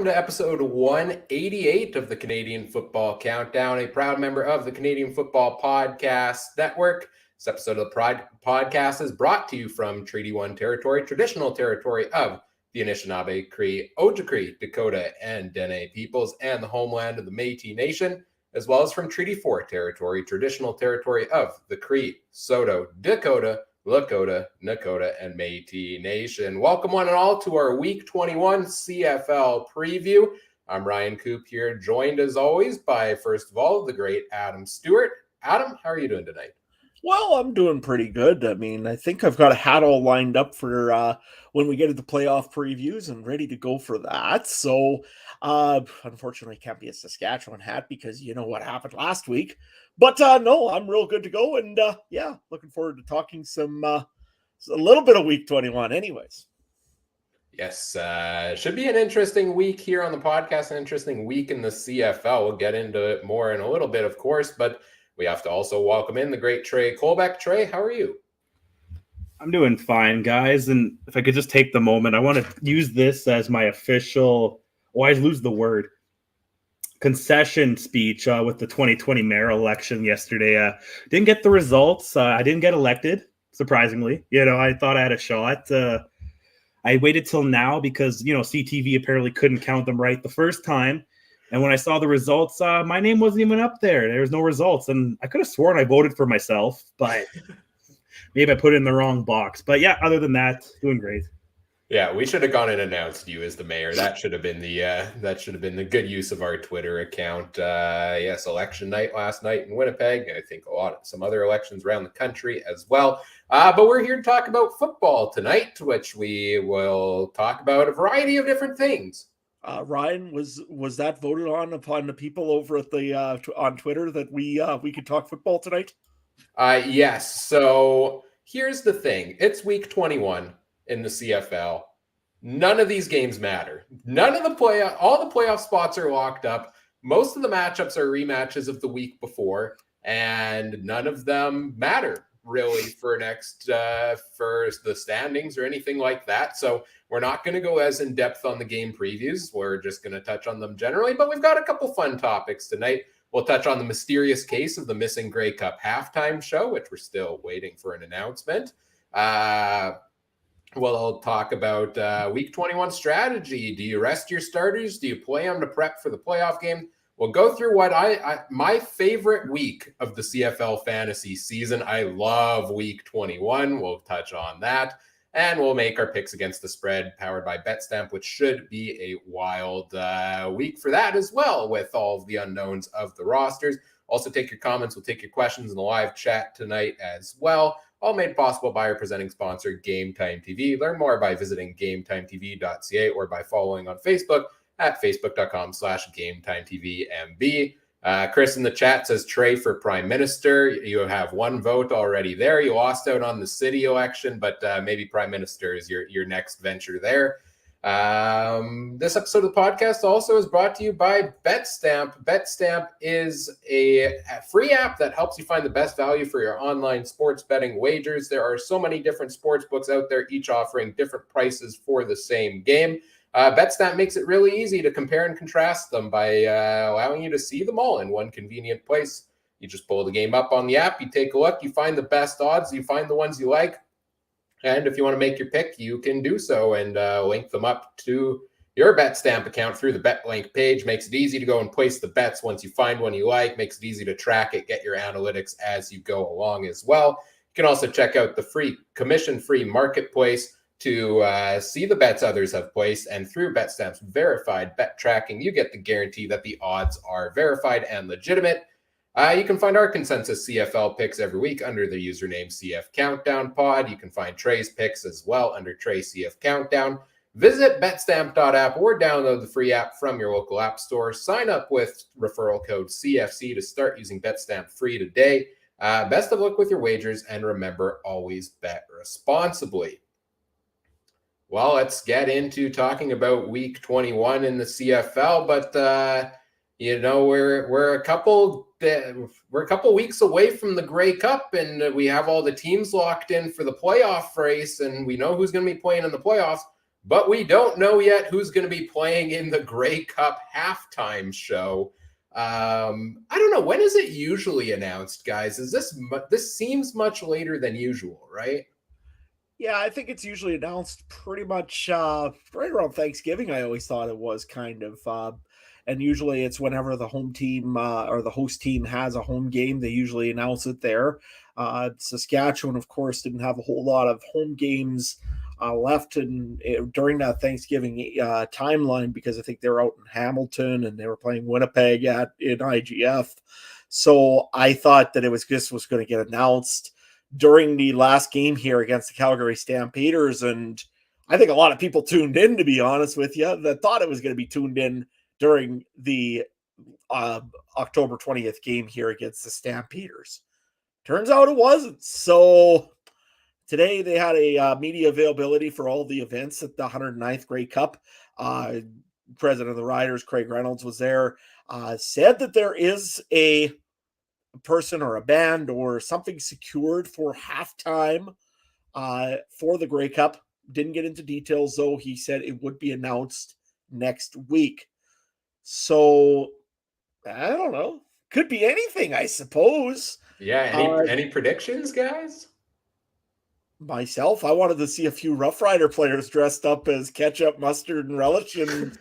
to episode 188 of the Canadian Football Countdown, a proud member of the Canadian Football Podcast Network. This episode of the podcast is brought to you from Treaty 1 territory, traditional territory of the Anishinaabe, Cree, Ojibwe, Dakota, and Dene peoples, and the homeland of the Métis Nation, as well as from Treaty 4 territory, traditional territory of the Cree, Saulteaux, Dakota, Lakota, Nakota, and Métis Nation. Welcome one and all to our Week 21 CFL preview. I'm Ryan Coop here, joined as always by, first of all, the great Adam Stewart. Adam, how are you doing tonight? Well, I'm doing pretty good. I mean, I think I've got a hat all lined up for when we get into playoff previews and ready to go for that. So, unfortunately, can't be a Saskatchewan hat because you know what happened last week. But no, I'm real good to go. And yeah, looking forward to talking a little bit of Week 21 anyways. Yes, should be an interesting week here on the podcast, an interesting week in the CFL. We'll get into it more in a little bit, of course, but we have to also welcome in the great Trey Colbeck. Trey, how are you? I'm doing fine, guys. And if I could just take the moment, I want to use this as my official, always lose the word, concession speech with the 2020 mayor election yesterday. Didn't get the results. I didn't get elected, surprisingly. You know, I thought I had a shot. I waited till now because, you know, CTV apparently couldn't count them right the first time. And when I saw the results, my name wasn't even up there. There was no results. And I could have sworn I voted for myself, but maybe I put it in the wrong box. But yeah, other than that, doing great. Yeah, we should have gone and announced you as the mayor. That should have been the good use of our Twitter account. Yes, election night last night in Winnipeg. I think some other elections around the country as well. But we're here to talk about football tonight, which we will talk about a variety of different things. Ryan, was that voted on upon the people over at the on Twitter that we could talk football tonight? Yes. So here's the thing: it's Week 21 in the CFL. None of these games matter. All the playoff spots are locked up. Most of the matchups are rematches of the week before, and none of them matter really for the standings or anything like that. So we're not going to go as in depth on the game previews. We're just going to touch on them generally, but we've got a couple fun topics tonight. We'll touch on the mysterious case of the missing Grey Cup halftime show, which we're still waiting for an announcement. We'll talk about Week 21 strategy. Do you rest your starters? Do you play them to prep for the playoff game? We'll go through what my favorite week of the CFL fantasy season. I love Week 21. We'll touch on that. And we'll make our picks against the spread powered by BetStamp, which should be a wild week for that as well, with all of the unknowns of the rosters. Also take your comments. We'll take your questions in the live chat tonight as well. All made possible by our presenting sponsor, Game Time TV. Learn more by visiting GameTimeTV.ca or by following on Facebook at facebook.com/GameTimeTVMB. Chris in the chat says Trey for Prime Minister. You have one vote already there. You lost out on the city election, but maybe Prime Minister is your next venture there. This episode of the podcast also is brought to you by BetStamp. BetStamp is a free app that helps you find the best value for your online sports betting wagers. There are so many different sports books out there, each offering different prices for the same game. BetStamp makes it really easy to compare and contrast them by allowing you to see them all in one convenient place. You just pull the game up on the app, you take a look, you find the best odds, you find the ones you like. And if you want to make your pick, you can do so and link them up to your BetStamp account through the BetLink page. Makes it easy to go and place the bets once you find one you like. Makes it easy to track it, get your analytics as you go along as well. You can also check out the free commission-free marketplace to see the bets others have placed. And through BetStamp's verified bet tracking, you get the guarantee that the odds are verified and legitimate. You can find our consensus CFL picks every week under the username CF Countdown Pod. You can find Trey's picks as well under Trey CF Countdown. Visit betstamp.app or download the free app from your local app store. Sign up with referral code CFC to start using BetStamp free today. Best of luck with your wagers, and remember, always bet responsibly. Well, let's get into talking about Week 21 in the CFL, but you know, we're a couple weeks away from the Grey Cup, and we have all the teams locked in for the playoff race, and we know who's going to be playing in the playoffs. but we don't know yet who's going to be playing in the Grey Cup halftime show. I don't know. When is it usually announced, guys? This seems much later than usual, right? Yeah, I think it's usually announced pretty much right around Thanksgiving. I always thought it was kind of, and usually it's whenever the home team or the host team has a home game, they usually announce it there. Saskatchewan, of course, didn't have a whole lot of home games left during that Thanksgiving timeline because I think they were out in Hamilton and they were playing Winnipeg in IGF. So I thought that it was going to get announced during the last game here against the Calgary Stampeders. And I think a lot of people tuned in, to be honest with you, that thought it was going to be tuned in during the October 20th game here against the Stampeders. Turns out it wasn't. So today they had a media availability for all the events at the 109th Grey Cup. President of the Riders, Craig Reynolds, was there, said that there is a person or a band or something secured for halftime for the Grey Cup. Didn't get into details, though. He said it would be announced next week. So I don't know. Could be anything, I suppose. Yeah. Any predictions, guys? Myself, I wanted to see a few Rough Rider players dressed up as ketchup, mustard, and relish and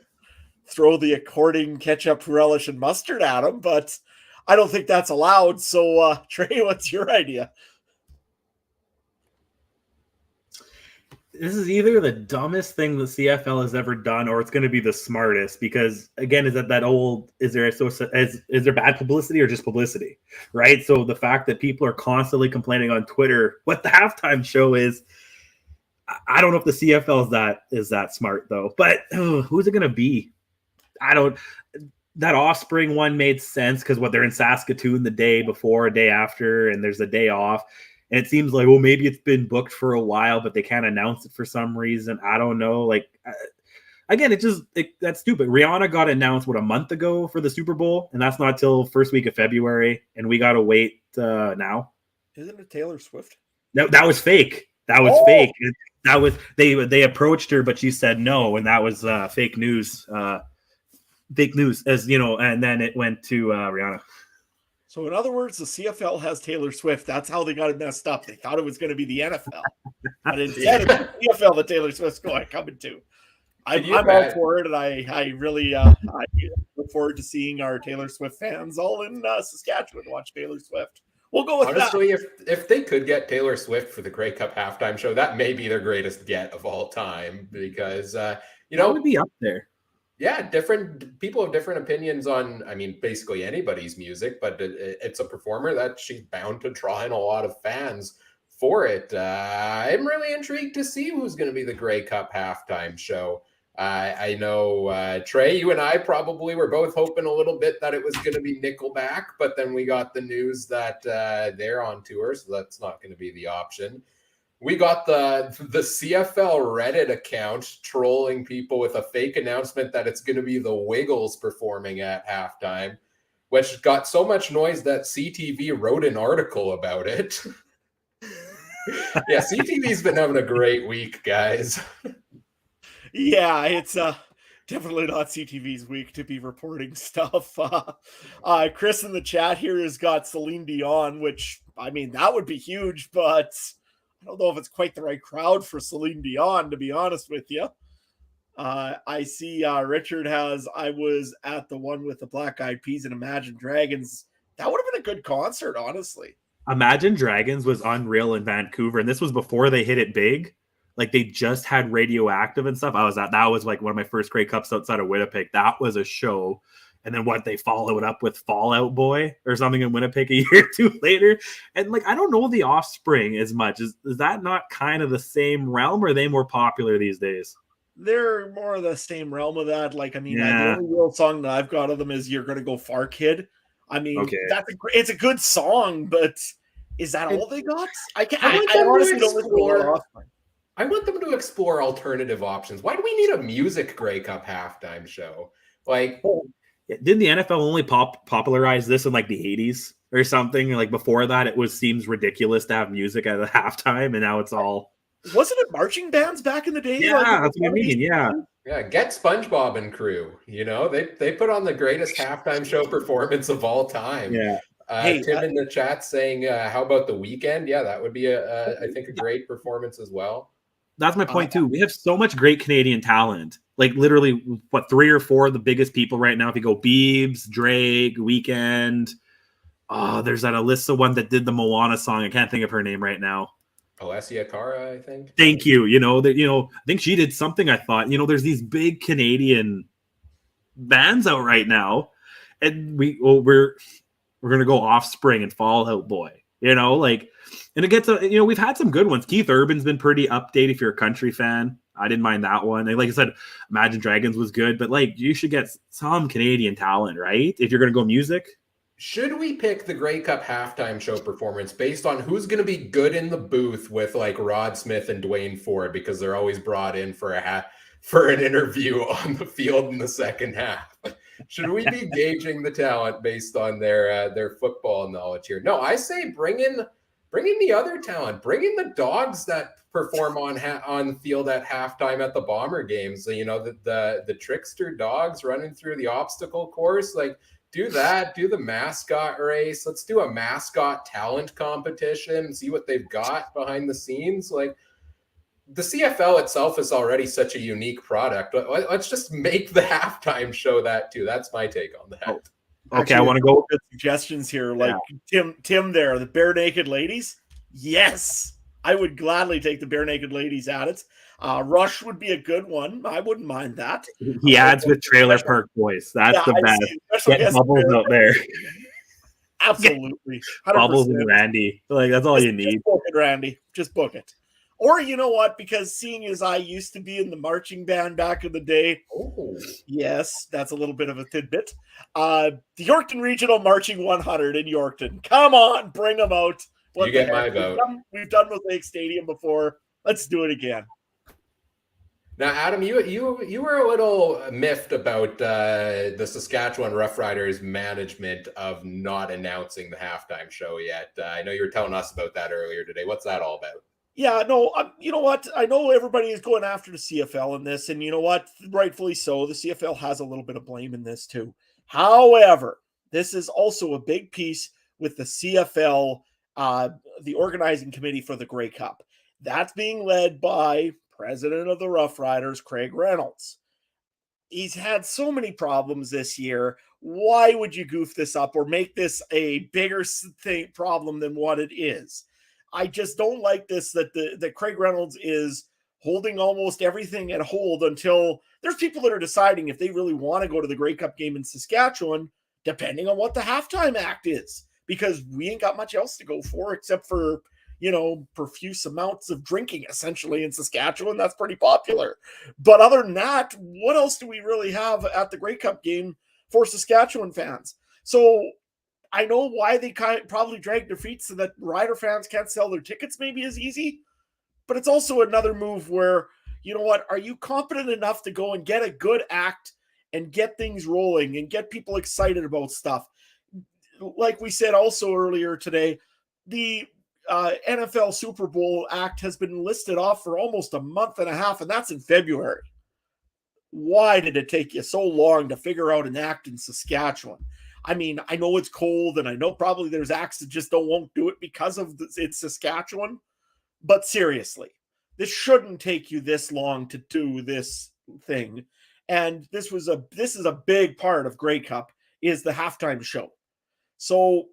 throw the according ketchup, relish, and mustard at them, but I don't think that's allowed. So, Trey, what's your idea? This is either the dumbest thing the CFL has ever done, or it's going to be the smartest. Because again, is that old? Is there bad publicity or just publicity, right? So the fact that people are constantly complaining on Twitter what the halftime show is, I don't know if the CFL is that smart though. But who's it going to be? That Offspring one made sense because they're in Saskatoon the day before, day after, and there's a day off. And it seems like, well, maybe it's been booked for a while, but they can't announce it for some reason. I don't know. Again, that's stupid. Rihanna got announced, a month ago for the Super Bowl, and that's not till first week of February, and we got to wait now. Isn't it Taylor Swift? No, that was fake. That was fake. That was they approached her, but she said no, and that was fake news. Fake news, as you know, and then it went to Rihanna. So, in other words, the CFL has Taylor Swift. That's how they got it messed up. They thought it was going to be the NFL, but instead it's the CFL that Taylor Swift's coming to. I'm all for it, and I really I look forward to seeing our Taylor Swift fans all in Saskatchewan watch Taylor Swift. We'll go with honestly, that. If they could get Taylor Swift for the Grey Cup halftime show, that may be their greatest get of all time because that would be up there. Yeah, different people have different opinions on, basically anybody's music, but it's a performer that she's bound to draw in a lot of fans for it. I'm really intrigued to see who's going to be the Grey Cup halftime show. I know, Trey, you and I probably were both hoping a little bit that it was going to be Nickelback, but then we got the news that they're on tour, so that's not going to be the option. We got the CFL Reddit account trolling people with a fake announcement that it's going to be the Wiggles performing at halftime, which got so much noise that CTV wrote an article about it. Yeah, CTV's been having a great week, guys. Yeah, it's definitely not CTV's week to be reporting stuff. Chris in the chat here has got Celine Dion, which, that would be huge, but I don't know if it's quite the right crowd for Celine Dion, to be honest with you. I see Richard has, I was at the one with the Black Eyed Peas and Imagine Dragons. That would have been a good concert, honestly. Imagine Dragons was unreal in Vancouver, and this was before they hit it big. They just had Radioactive and stuff. That was one of my first Grey Cups outside of Winnipeg. That was a show. And then they followed up with Fall Out Boy or something in Winnipeg a year or two later. And I don't know the Offspring as much. Is that not kind of the same realm, or are they more popular these days? They're more of the same realm of that. The only real song that I've got of them is You're Gonna Go Far, Kid. Okay. It's a good song, but is that all they got? I honestly don't listen to a lot of Offspring. I want them to explore alternative options. Why do we need a music Grey Cup halftime show? Didn't the NFL only popularize this in the 80s or something? Before that, it seems ridiculous to have music at a halftime, and now it's all wasn't it marching bands back in the day? Yeah, that's what I mean. Yeah. Yeah, get SpongeBob and crew. They put on the greatest halftime show performance of all time. Yeah. Tim in the chat saying, "How about the Weeknd?" Yeah, that would be I think a great performance as well. That's my point too. We have so much great Canadian talent. Like literally, 3 or 4 of the biggest people right now. If you go Biebs, Drake, Weeknd. There's that Alyssa one that did the Moana song. I can't think of her name right now. Alessia Cara, I think. Thank you. I think she did something. I thought, there's these big Canadian bands out right now, and we're gonna go Offspring and Fall Out Boy. And it gets we've had some good ones. Keith Urban's been pretty updated if you're a country fan. I didn't mind that one. And like I said, Imagine Dragons was good, but you should get some Canadian talent, right? If you're gonna go music. Should we pick the Grey Cup halftime show performance based on who's going to be good in the booth with like Rod Smith and Dwayne Ford, because they're always brought in for an interview on the field in the second half? Should we be gauging the talent based on their football knowledge here? No, I say bring in the other talent. Bring in the dogs that perform on field at halftime at the Bomber games. The trickster dogs running through the obstacle course, do that. Do the mascot race. Let's do a mascot talent competition. See what they've got behind the scenes. The CFL itself is already such a unique product. Let's just make the halftime show that too. That's my take on that. Okay, actually, I want to go with suggestions here. Tim there, the Bare Naked Ladies. Yes, I would gladly take the Bare Naked Ladies at it. Rush would be a good one. I wouldn't mind that. He adds with Trailer Park Boys. That's the best. Get Bubbles out there. Absolutely. 100%. Bubbles and Randy. That's all you need. Just book it, Randy. Just book it. Or you know what? Because seeing as I used to be in the marching band back in the day, yes, that's a little bit of a tidbit. The Yorkton Regional Marching 100 in Yorkton. Come on, bring them out. You get my vote. We've done Mosaic Stadium before. Let's do it again. Now, Adam, you were a little miffed about the Saskatchewan Roughriders management of not announcing the halftime show yet. I know you were telling us about that earlier today. What's that all about? Yeah, no, you know what? I know everybody is going after the CFL in this, and you know what? Rightfully so. The CFL has a little bit of blame in this too. However, this is also a big piece with the CFL, the organizing committee for the Grey Cup. That's being led by president of the Rough Riders, Craig Reynolds. He's had so many problems this year. Why would you goof this up or make this a bigger problem than what it is? I just don't like this, that Craig Reynolds is holding almost everything at hold until there's people that are deciding if they really want to go to the Grey Cup game in Saskatchewan, depending on what the halftime act is, because we ain't got much else to go for except for profuse amounts of drinking essentially in Saskatchewan. That's pretty popular. But other than that, what else do we really have at the Grey Cup game for Saskatchewan fans? So I know why they probably dragged their feet so that Rider fans can't sell their tickets maybe as easy, but it's also another move where, you know what, are you competent enough to go and get a good act and get things rolling and get people excited about stuff? Like we said also earlier today, the NFL Super Bowl act has been listed off for almost a month and a half, and that's in February. Why did it take you so long to figure out an act in Saskatchewan? I mean, I know it's cold, and I know probably there's acts that just won't do it because of it's Saskatchewan, but seriously, this shouldn't take you this long to do this thing. And this is a big part of Grey Cup is the halftime show. So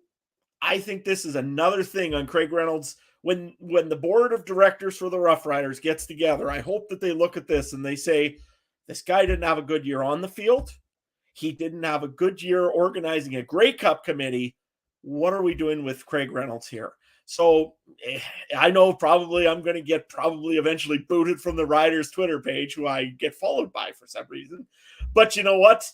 I think this is another thing on Craig Reynolds. When the board of directors for the Rough Riders gets together, I hope that they look at this and they say, this guy didn't have a good year on the field. He didn't have a good year organizing a Grey Cup committee. What are we doing with Craig Reynolds here? So I know probably I'm going to get eventually booted from the Riders Twitter page, who I get followed by for some reason. But you know what?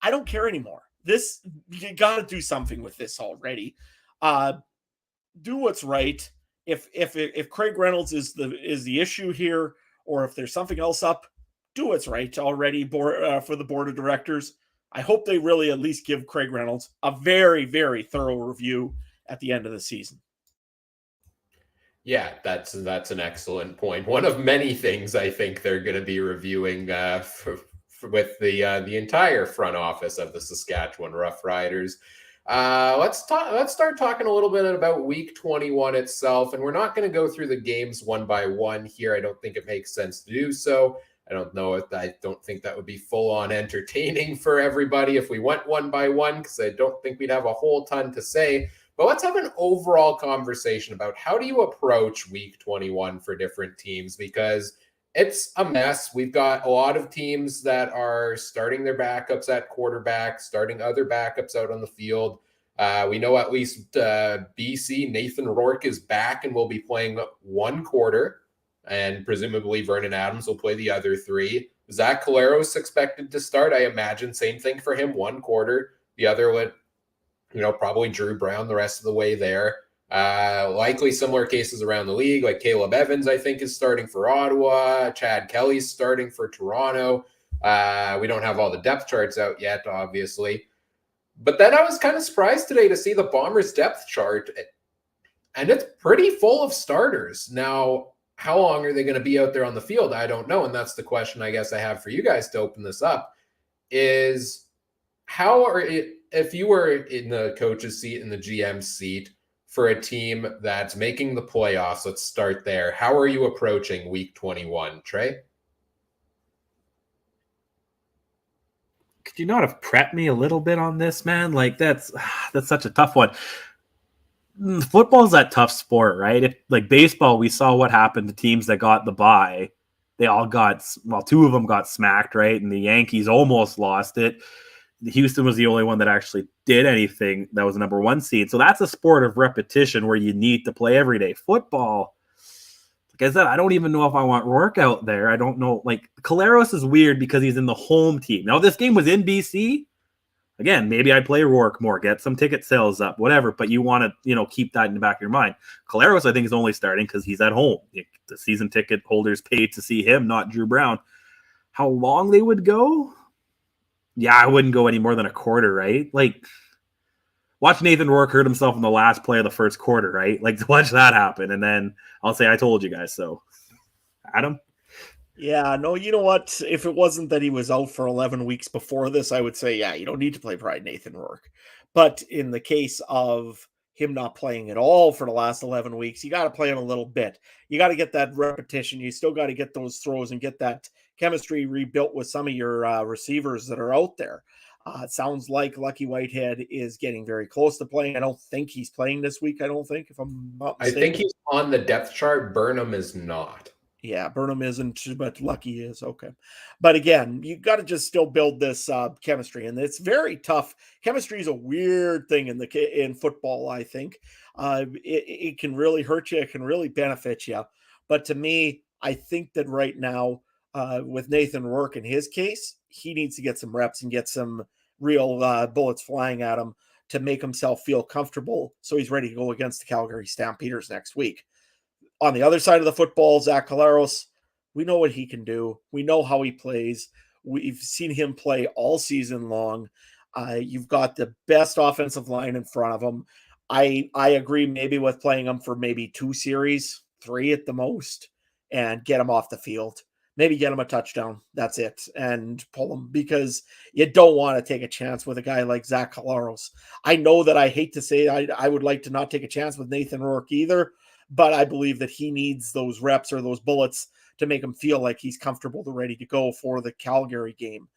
I don't care anymore. You got to do something with this already. Do what's right. If Craig Reynolds is the issue here, or if there's something else up, do what's right already for the board of directors. I hope they really at least give Craig Reynolds a very, very thorough review at the end of the season. Yeah, that's an excellent point. One of many things I think they're going to be reviewing with the entire front office of the Saskatchewan Roughriders. Let's start talking a little bit about Week 21 itself, and we're not going to go through the games one by one here. I don't think it makes sense to do so. I don't think that would be full on entertaining for everybody if we went one by one, because I don't think we'd have a whole ton to say. But let's have an overall conversation about how do you approach Week 21 for different teams, because it's a mess. We've got a lot of teams that are starting their backups at quarterback, starting other backups out on the field. We know at least BC, Nathan Rourke is back and will be playing one quarter, and presumably Vernon Adams will play the other three. Zach Collaros expected to start. I imagine same thing for him, one quarter. The other would, probably Drew Brown the rest of the way there. Likely similar cases around the league, like Caleb Evans, I think, is starting for Ottawa. Chad Kelly's starting for Toronto. We don't have all the depth charts out yet, obviously. But then I was kind of surprised today to see the Bombers depth chart, and it's pretty full of starters. Now, how long are they going to be out there on the field? I don't know. And that's the question I guess I have for you guys to open this up is if you were in the coach's seat, in the GM seat for a team that's making the playoffs, let's start there. How are you approaching Week 21, Trey? Could you not have prepped me a little bit on this, man? Like that's such a tough one. Football's that tough sport, right? If like baseball, we saw what happened to teams that got the bye. They all two of them got smacked, right? And the Yankees almost lost it. Houston was the only one that actually did anything that was number one seed. So that's a sport of repetition where you need to play every day. Football, like I said, I don't even know if I want Rourke out there. I don't know. Like Collaros is weird because he's in the home team. Now this game was in BC. Again, maybe I play Rourke more, get some ticket sales up, whatever. But you want to, keep that in the back of your mind. Collaros, I think, is only starting because he's at home. The season ticket holders paid to see him, not Drew Brown. How long they would go? Yeah, I wouldn't go any more than a quarter, right? Like, watch Nathan Rourke hurt himself in the last play of the first quarter, right? Like, watch that happen, and then I'll say I told you guys so. Adam? Yeah, no, you know what? If it wasn't that he was out for 11 weeks before this, I would say, yeah, you don't need to play Pride Nathan Rourke. But in the case of him not playing at all for the last 11 weeks, you got to play him a little bit. You got to get that repetition. You still got to get those throws and get that chemistry rebuilt with some of your receivers that are out there. It sounds like Lucky Whitehead is getting very close to playing. I don't think he's playing this week. I don't think, if I'm not mistaken. I think he's on the depth chart. Burnham is not. Yeah, Burnham isn't, but Lucky is. Okay. But again, you got to just still build this chemistry, and it's very tough. Chemistry is a weird thing in football, I think. It can really hurt you. It can really benefit you. But to me, I think that right now, with Nathan Rourke in his case, he needs to get some reps and get some real bullets flying at him to make himself feel comfortable so he's ready to go against the Calgary Stampeders next week. On the other side of the football, Zach Collaros, we know what he can do. We know how he plays. We've seen him play all season long. You've got the best offensive line in front of him. I agree maybe with playing him for maybe 2 series, 3 at the most, and get him off the field. Maybe get him a touchdown. That's it. And pull him, because you don't want to take a chance with a guy like Zach Collaros. I know that I hate to say I would like to not take a chance with Nathan Rourke either, but I believe that he needs those reps or those bullets to make him feel like he's comfortable to ready to go for the Calgary game.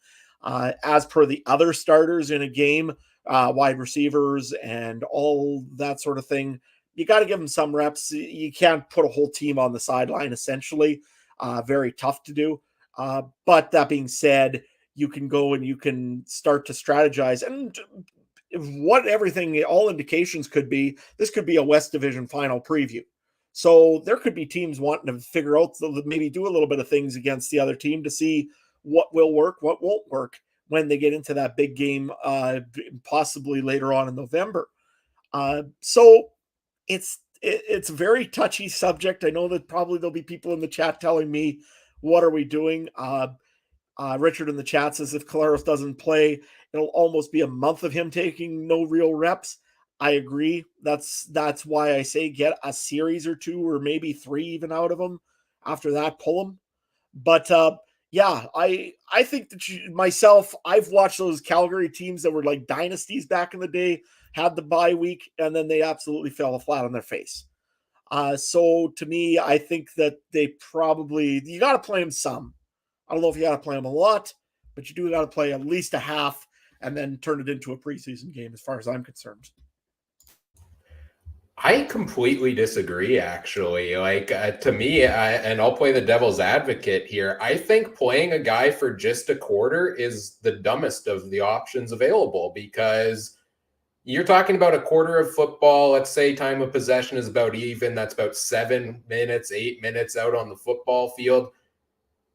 As per the other starters in a game, wide receivers and all that sort of thing, you got to give them some reps. You can't put a whole team on the sideline, essentially. Very tough to do. But that being said, you can go and you can start to strategize. And what all indications could be, this could be a West Division final preview. So there could be teams wanting to figure out, maybe do a little bit of things against the other team to see what will work, what won't work when they get into that big game, possibly later on in November. So it's a very touchy subject. I know that probably there'll be people in the chat telling me, what are we doing? Richard in the chat says if Collaros doesn't play, it'll almost be a month of him taking no real reps. I agree. That's why I say get a series or two or maybe 3 even out of him. After that, pull him. But yeah, I think that myself, I've watched those Calgary teams that were like dynasties back in the day, had the bye week, and then they absolutely fell flat on their face. So to me, I think that you got to play them some. I don't know if you got to play them a lot, but you do got to play at least a half and then turn it into a preseason game, as far as I'm concerned. I completely disagree, actually. Like, to me, and I'll play the devil's advocate here. I think playing a guy for just a quarter is the dumbest of the options available, because you're talking about a quarter of football. Let's say time of possession is about even. That's about 7 minutes, 8 minutes out on the football field.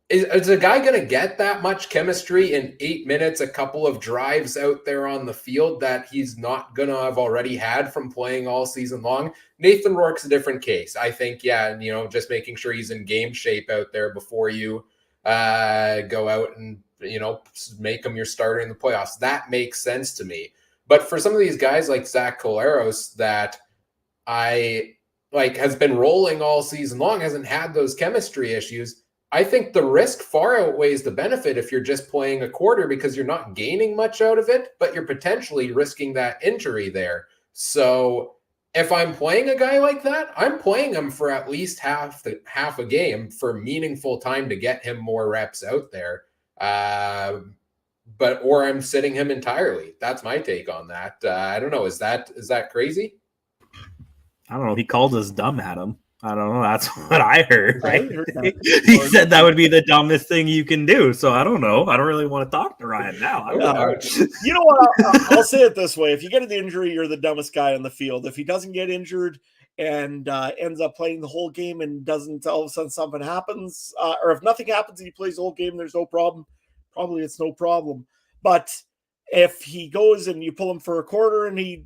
Is a guy going to get that much chemistry in 8 minutes, a couple of drives out there on the field that he's not going to have already had from playing all season long? Nathan Rourke's a different case. I think, yeah, just making sure he's in game shape out there before you go out and, make him your starter in the playoffs. That makes sense to me. But for some of these guys like Zach Collaros that has been rolling all season long, hasn't had those chemistry issues, I think the risk far outweighs the benefit if you're just playing a quarter, because you're not gaining much out of it, but you're potentially risking that injury there. So if I'm playing a guy like that, I'm playing him for at least half a game for meaningful time to get him more reps out there. Or I'm sitting him entirely. That's my take on that. I don't know. Is that crazy? I don't know. He called us dumb, Adam. I don't know. That's what I heard, right? He said that would be the dumbest thing you can do. So I don't know. I don't really want to talk to Ryan now. You know what? I'll say it this way. If you get an injury, you're the dumbest guy on the field. If he doesn't get injured and ends up playing the whole game and doesn't all of a sudden something happens, or if nothing happens and he plays the whole game, there's no problem. Probably it's no problem. But if he goes and you pull him for a quarter and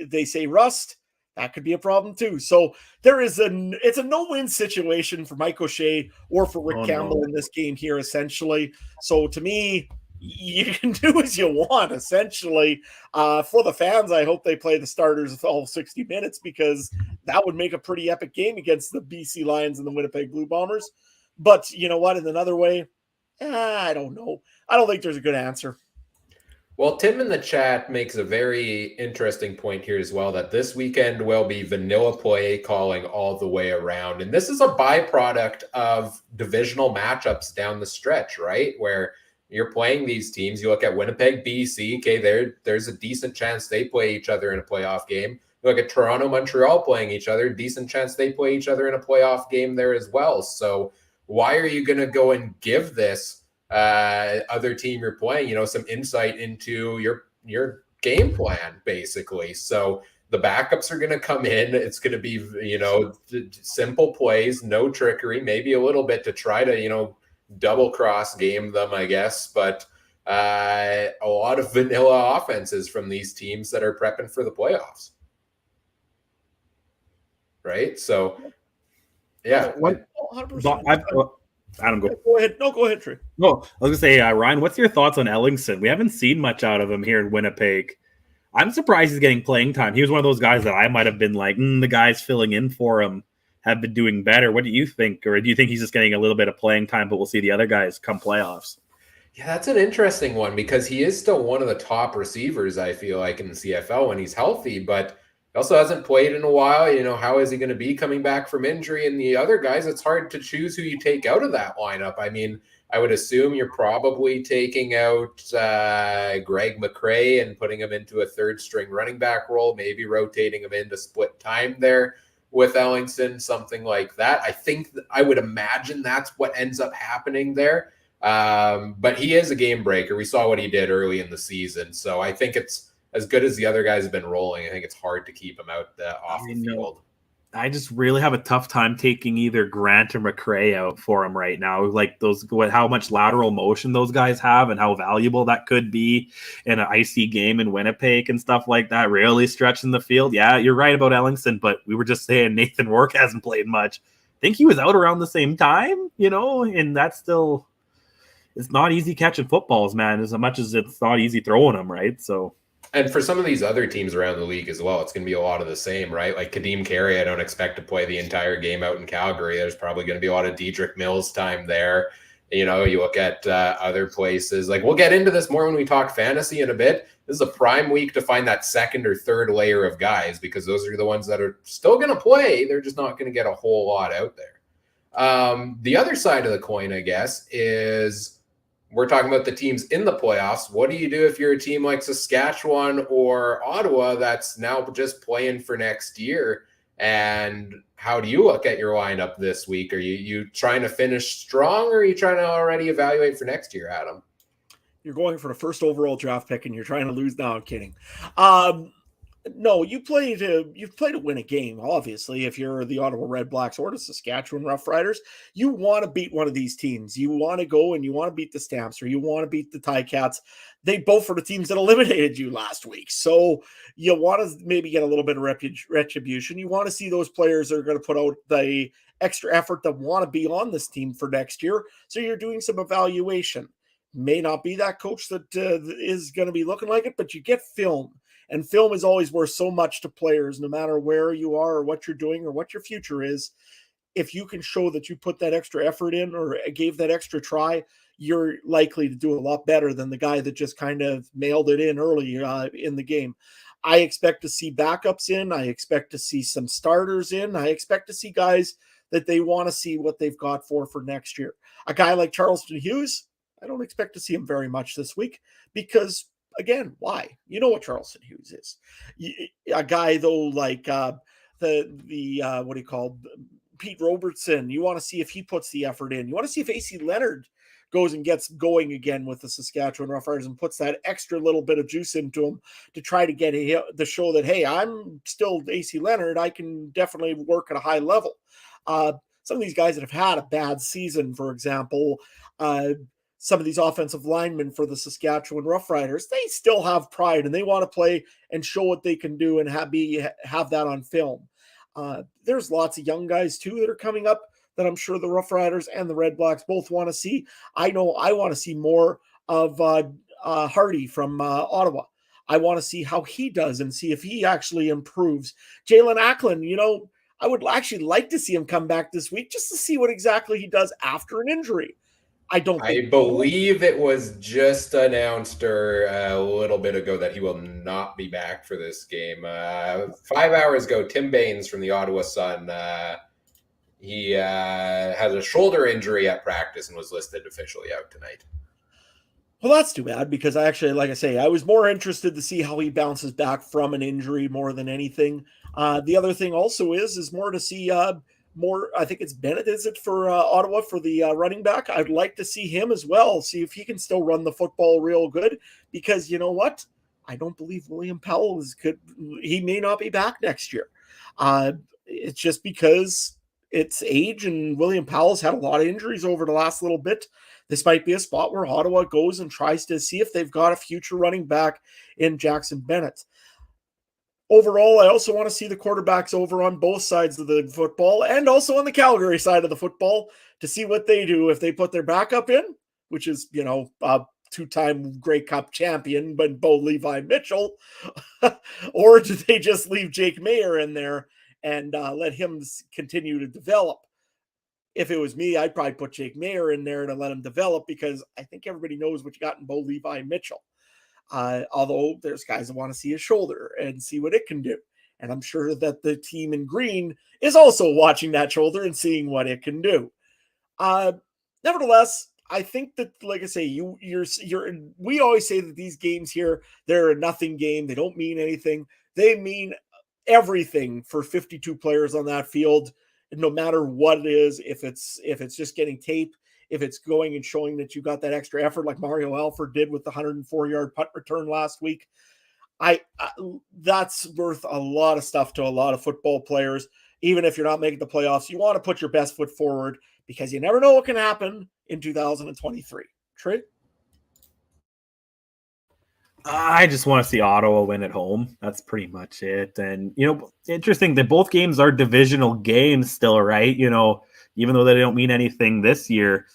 they say rust, that could be a problem too. So it's a no-win situation for Mike O'Shea or for Rick Campbell in this game here, essentially. So to me, you can do as you want, essentially. For the fans, I hope they play the starters all 60 minutes, because that would make a pretty epic game against the BC Lions and the Winnipeg Blue Bombers. But you know what? In another way, I don't know. I don't think there's a good answer. Well, Tim in the chat makes a very interesting point here as well, that this weekend will be vanilla play calling all the way around. And this is a byproduct of divisional matchups down the stretch, right? Where you're playing these teams. You look at Winnipeg, BC. Okay, there's a decent chance they play each other in a playoff game. You look at Toronto, Montreal playing each other. Decent chance they play each other in a playoff game there as well. So why are you going to go and give this other team you're playing, some insight into your game plan, basically? So the backups are going to come in. It's going to be, simple plays, no trickery, maybe a little bit to try to, double cross game them, I guess. But a lot of vanilla offenses from these teams that are prepping for the playoffs. Right. So, yeah. 100%. Adam, go ahead. No, go ahead, Trey. No, I was going to say, Ryan, what's your thoughts on Ellingson? We haven't seen much out of him here in Winnipeg. I'm surprised he's getting playing time. He was one of those guys that I might have been like, the guys filling in for him have been doing better. What do you think? Or do you think he's just getting a little bit of playing time, but we'll see the other guys come playoffs? Yeah, that's an interesting one, because he is still one of the top receivers, I feel like, in the CFL when he's healthy, but he also hasn't played in a while. How is he going to be coming back from injury? And the other guys, it's hard to choose who you take out of that lineup. I mean, I would assume you're probably taking out Greg McCrae and putting him into a third-string running back role, maybe rotating him into split time there with Ellingson, something like that. I would imagine that's what ends up happening there. But he is a game breaker. We saw what he did early in the season. So I think it's, as good as the other guys have been rolling, I think it's hard to keep him out off the field. I just really have a tough time taking either Grant or McCrae out for him right now. Like how much lateral motion those guys have and how valuable that could be in an icy game in Winnipeg and stuff like that, really stretching the field. Yeah, you're right about Ellingson, but we were just saying Nathan Rourke hasn't played much. I think he was out around the same time, and that's still, it's not easy catching footballs, man, as much as it's not easy throwing them, right? So And for some of these other teams around the league as well, it's going to be a lot of the same, right? Like Kadeem Carey, I don't expect to play the entire game out in Calgary. There's probably going to be a lot of Diedrich Mills time there. You look at other places. Like, we'll get into this more when we talk fantasy in a bit. This is a prime week to find that second or third layer of guys, because those are the ones that are still going to play. They're just not going to get a whole lot out there. The other side of the coin, I guess, is we're talking about the teams in the playoffs. What do you do if you're a team like Saskatchewan or Ottawa that's now just playing for next year? And how do you look at your lineup this week? Are you trying to finish strong, or are you trying to already evaluate for next year, Adam? You're going for the first overall draft pick and you're trying to lose. No, I'm kidding. No, you play to win a game, obviously. If you're the Ottawa Red Blacks or the Saskatchewan Roughriders, you want to beat one of these teams. You want to go and you want to beat the Stamps, or you want to beat the Ticats. They both are the teams that eliminated you last week. So you want to maybe get a little bit of retribution. You want to see those players that are going to put out the extra effort that want to be on this team for next year. So you're doing some evaluation. May not be that coach that is going to be looking like it, but you get film. And film is always worth so much to players, no matter where you are or what you're doing or what your future is. If you can show that you put that extra effort in or gave that extra try, you're likely to do a lot better than the guy that just kind of mailed it in early in the game. I expect to see backups in. I expect to see some starters in. I expect to see guys that they want to see what they've got for next year. A guy like Charleston Hughes, I don't expect to see him very much this week because, again, why? You know what Charleston Hughes is. A guy, though, like what do you call Pete Robertson, you want to see if he puts the effort in. You want to see if AC Leonard goes and gets going again with the Saskatchewan Roughriders and puts that extra little bit of juice into him to try to get the show that, hey, I'm still AC Leonard. I can definitely work at a high level. Some of these guys that have had a bad season, for example, some of these offensive linemen for the Saskatchewan Roughriders, they still have pride and they want to play and show what they can do and have that on film. There's lots of young guys too that are coming up that I'm sure the Roughriders and the Red Blacks both want to see. I know I want to see more of Hardy from Ottawa. I want to see how he does and see if he actually improves. Jalen Acklin, I would actually like to see him come back this week just to see what exactly he does after an injury. I believe it was just announced a little bit ago that he will not be back for this game. 5 hours ago, Tim Baines from the Ottawa Sun, he has a shoulder injury at practice and was listed officially out tonight. Well, that's too bad because I actually, like I say, I was more interested to see how he bounces back from an injury more than anything. The other thing also is more to see more. I think it's Bennett, is it, for Ottawa for the running back? I'd like to see him as well, see if he can still run the football real good, because you know what? I don't believe William Powell is good. He may not be back next year. It's just because it's age, and William Powell's had a lot of injuries over the last little bit. This might be a spot where Ottawa goes and tries to see if they've got a future running back in Jackson Bennett. Overall, I also want to see the quarterbacks over on both sides of the football and also on the Calgary side of the football to see what they do. If they put their backup in, which is, two-time Grey Cup champion, but Bo Levi Mitchell, or do they just leave Jake Mayer in there and let him continue to develop? If it was me, I'd probably put Jake Mayer in there to let him develop, because I think everybody knows what you got in Bo Levi Mitchell. Although there's guys that want to see his shoulder and see what it can do. And I'm sure that the team in green is also watching that shoulder and seeing what it can do. Nevertheless, I think that, like I say, we always say that these games here, they're a nothing game. They don't mean anything. They mean everything for 52 players on that field, no matter what it is. If it's just getting tape, if it's going and showing that you got that extra effort like Mario Alford did with the 104-yard punt return last week, that's worth a lot of stuff to a lot of football players. Even if you're not making the playoffs, you want to put your best foot forward, because you never know what can happen in 2023. Trey? I just want to see Ottawa win at home. That's pretty much it. And, interesting that both games are divisional games still, right? Even though they don't mean anything this year,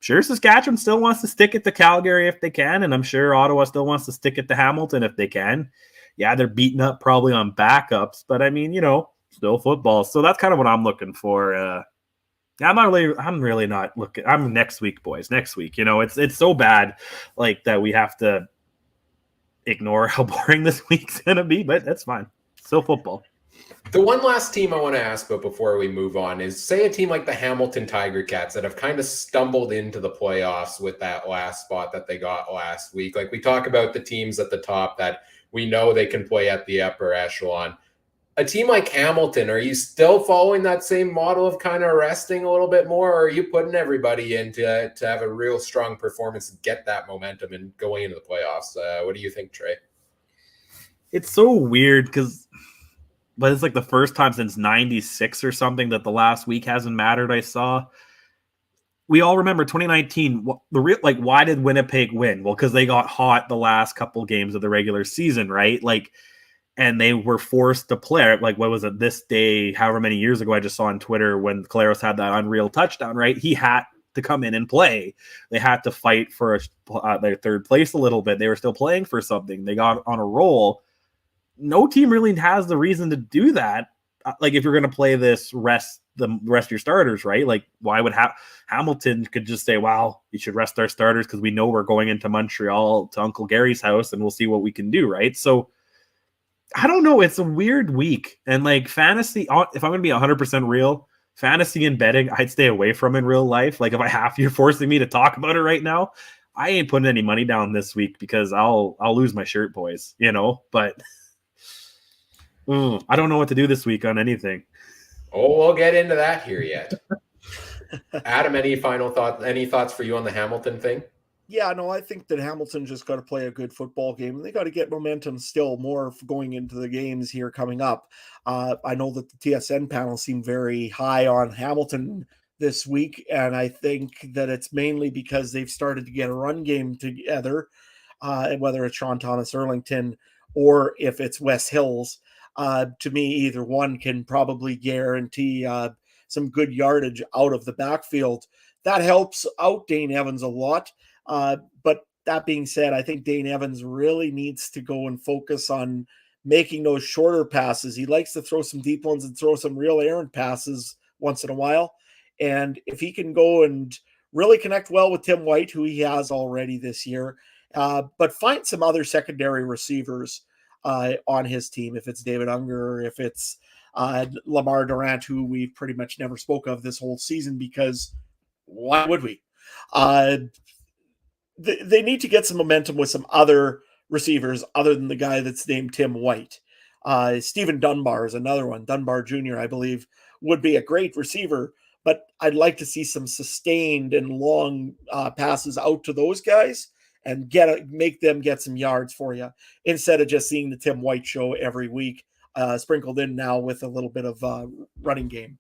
sure Saskatchewan still wants to stick it to Calgary if they can, and I'm sure Ottawa still wants to stick it to Hamilton if they can. Yeah, they're beating up probably on backups, but I mean, still football. So that's kind of what I'm looking for. I'm really not looking. I'm next week, boys. Next week. It's so bad like that we have to ignore how boring this week's gonna be, but that's fine. Still football. The one last team I want to ask about before we move on is, say, a team like the Hamilton Tiger Cats that have kind of stumbled into the playoffs with that last spot that they got last week. Like, we talk about the teams at the top that we know they can play at the upper echelon. A team like Hamilton, are you still following that same model of kind of resting a little bit more, or are you putting everybody in to have a real strong performance and get that momentum and going into the playoffs? What do you think, Trey? It's so weird but it's like the first time since 96 or something that the last week hasn't mattered. I saw. We all remember 2019. Why did Winnipeg win? Well, because they got hot the last couple games of the regular season, right? And they were forced to play. Like, what was it this day, however many years ago, I just saw on Twitter when Caleros had that unreal touchdown, right? He had to come in and play. They had to fight for their third place a little bit. They were still playing for something. They got on a roll. No team really has the reason to do that. Like, if you're going to play this, rest the rest of your starters, right? Like, why would Hamilton could just say, "Wow, you should rest our starters because we know we're going into Montreal to Uncle Gary's house and we'll see what we can do," right? So I don't know. It's a weird week. And like fantasy, if I'm going to be 100% real, fantasy and betting, I'd stay away from in real life. Like, if you're forcing me to talk about it right now, I ain't putting any money down this week because I'll lose my shirt, boys, but I don't know what to do this week on anything. Oh, we'll get into that here yet. Adam, any final thoughts? Any thoughts for you on the Hamilton thing? Yeah, no, I think that Hamilton just got to play a good football game. They got to get momentum still more going into the games here coming up. I know that the TSN panel seemed very high on Hamilton this week, and I think that it's mainly because they've started to get a run game together, and whether it's Sean Thomas Erlington or if it's Wes Hills. To me, either one can probably guarantee some good yardage out of the backfield. That helps out Dane Evans a lot. But that being said, I think Dane Evans really needs to go and focus on making those shorter passes. He likes to throw some deep ones and throw some real errant passes once in a while. And if he can go and really connect well with Tim White, who he has already this year, but find some other secondary receivers on his team, if it's David Unger, if it's Lamar Durant, who we've pretty much never spoke of this whole season, because why would we? They need to get some momentum with some other receivers other than the guy that's named Tim White. Stephen Dunbar is another one. Dunbar Jr., I believe, would be a great receiver, but I'd like to see some sustained and long passes out to those guys and make them get some yards for you instead of just seeing the Tim White show every week, sprinkled in now with a little bit of running game.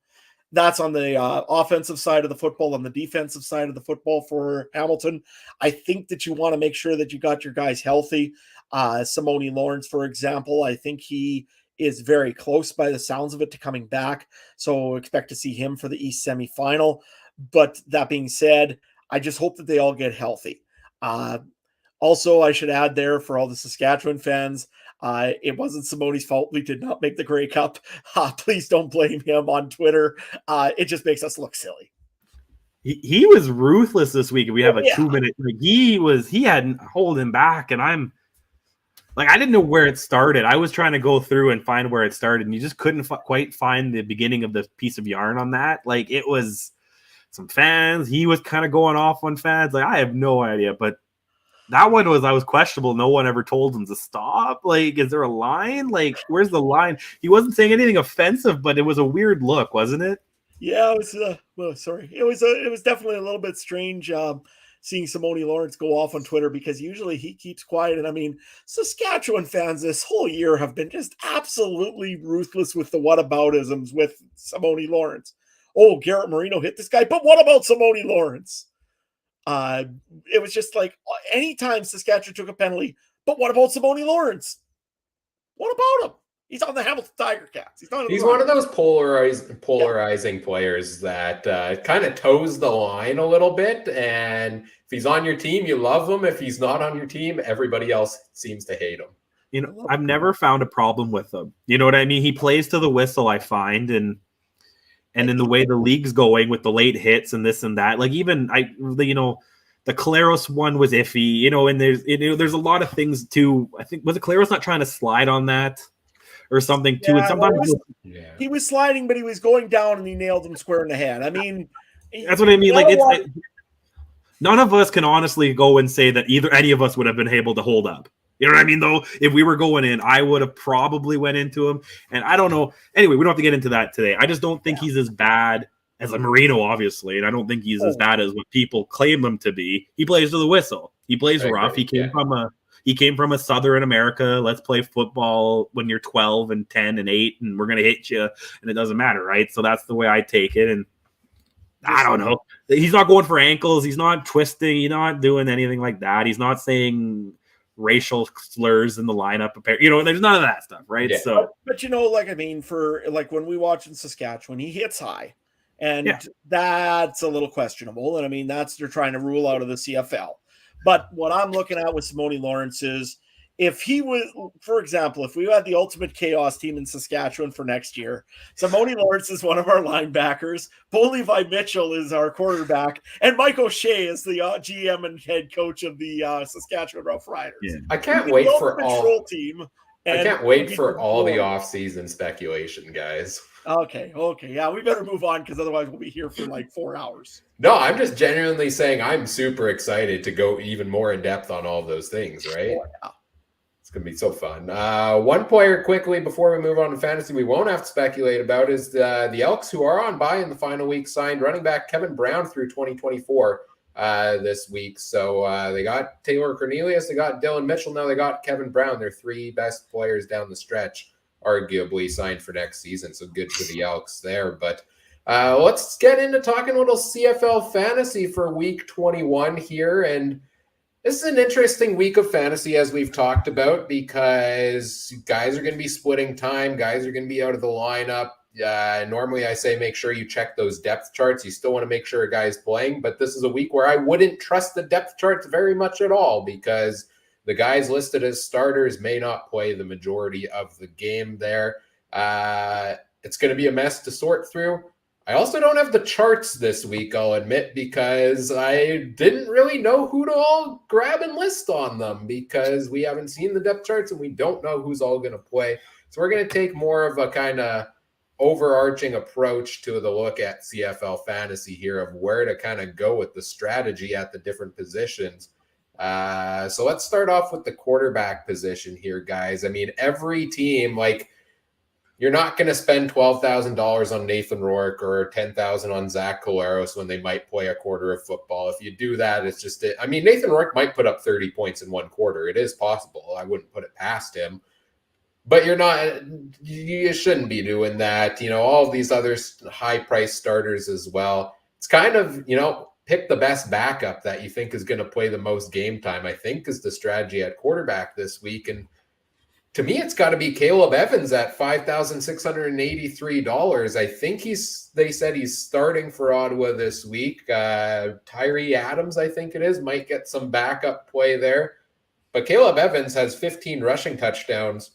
That's on the offensive side of the football. On the defensive side of the football for Hamilton, I think that you want to make sure that you got your guys healthy. Simone Lawrence, for example, I think he is very close by the sounds of it to coming back. So expect to see him for the East semifinal. But that being said, I just hope that they all get healthy. Also, I should add there for all the Saskatchewan fans, it wasn't Simone's fault we did not make the Grey Cup. Please don't blame him on Twitter. It just makes us look silly. He was ruthless this week. We have a 2-minute. Like he hadn't hold him back, and I'm like, I didn't know where it started. I was trying to go through and find where it started, and you just couldn't quite find the beginning of the piece of yarn on that. Like, it was some fans. He was kind of going off on fans. Like, I have no idea, but that one was questionable. No one ever told him to stop. Like, is there a line? Like, where's the line? He wasn't saying anything offensive, but it was a weird look, wasn't it? Yeah, it was. Sorry, it was definitely a little bit strange seeing Simone Lawrence go off on Twitter, because usually he keeps quiet. And I mean, Saskatchewan fans this whole year have been just absolutely ruthless with the whataboutisms with Simone Lawrence. Oh, Garrett Marino hit this guy, but what about Simone Lawrence? It was just like anytime Saskatchewan took a penalty, but what about Simone Lawrence? What about him? He's on the Hamilton Tiger Cats. He's one of those polarizing players that kind of toes the line a little bit. And if he's on your team, you love him. If he's not on your team, everybody else seems to hate him. You know, I've never found a problem with him. You know what I mean? He plays to the whistle, I find, and in the way the league's going with the late hits and this and that. Like even the Claros one was iffy. You know, and there's a lot of things too. I think was it Claros not trying to slide on that or something too? And sometimes he was sliding, but he was going down and he nailed him square in the head. I mean, that's what I mean. Like none of us can honestly go and say that any of us would have been able to hold up. You know what I mean, though? If we were going in, I would have probably went into him. And I don't know. Anyway, we don't have to get into that today. I just don't think he's as bad as a Marino, obviously. And I don't think he's as bad as what people claim him to be. He plays to the whistle. He plays rough. He came from a Southern America. Let's play football when you're 12 and 10 and 8, and we're going to hit you. And it doesn't matter, right? So that's the way I take it. And I don't know. He's not going for ankles. He's not twisting. He's not doing anything like that. He's not saying racial slurs in the lineup. You know, there's none of that stuff, right? Yeah. So, but you know, like I mean, for like when we watch in Saskatchewan, he hits high, and that's a little questionable. And I mean, they're trying to rule out of the CFL. But what I'm looking at with Simone Lawrence is if he was, for example, if we had the ultimate chaos team in Saskatchewan for next year, Simone Lawrence is one of our linebackers, Bo Levi Mitchell is our quarterback, and Mike O'Shea is the GM and head coach of the Saskatchewan Rough Riders. Yeah. I can't wait for all team. I can't wait for all the off-season speculation, guys. Okay. Yeah, we better move on because otherwise we'll be here for like 4 hours. No, I'm just genuinely saying I'm super excited to go even more in depth on all of those things, right? Oh, yeah. It's going to be so fun. One player quickly before we move on to fantasy we won't have to speculate about is the Elks, who are on bye in the final week, signed running back Kevin Brown through 2024 this week. So they got Taylor Cornelius, they got Dylan Mitchell, now they got Kevin Brown. Their three best players down the stretch, arguably signed for next season. So good for the Elks there. But let's get into talking a little CFL fantasy for week 21 here. And this is an interesting week of fantasy, as we've talked about, because guys are going to be splitting time. Guys are going to be out of the lineup. Normally I say make sure you check those depth charts. You still want to make sure a guy's playing, but this is a week where I wouldn't trust the depth charts very much at all because the guys listed as starters may not play the majority of the game there. It's going to be a mess to sort through. I also don't have the charts this week, I'll admit, because I didn't really know who to all grab and list on them because we haven't seen the depth charts and we don't know who's all going to play. So we're going to take more of a kind of overarching approach to the look at CFL fantasy here of where to kind of go with the strategy at the different positions. So let's start off with the quarterback position here, guys. I mean, every team, like, you're not going to spend $12,000 on Nathan Rourke or $10,000 on Zach Collaros when they might play a quarter of football. If you do that, it's just – I mean, Nathan Rourke might put up 30 points in one quarter. It is possible. I wouldn't put it past him. But you're not – you shouldn't be doing that. You know, all of these other high-priced starters as well. It's kind of, you know, pick the best backup that you think is going to play the most game time, I think, is the strategy at quarterback this week. And to me, it's got to be Caleb Evans at $5,683. I think they said he's starting for Ottawa this week. Tyree Adams, I think it is, might get some backup play there. But Caleb Evans has 15 rushing touchdowns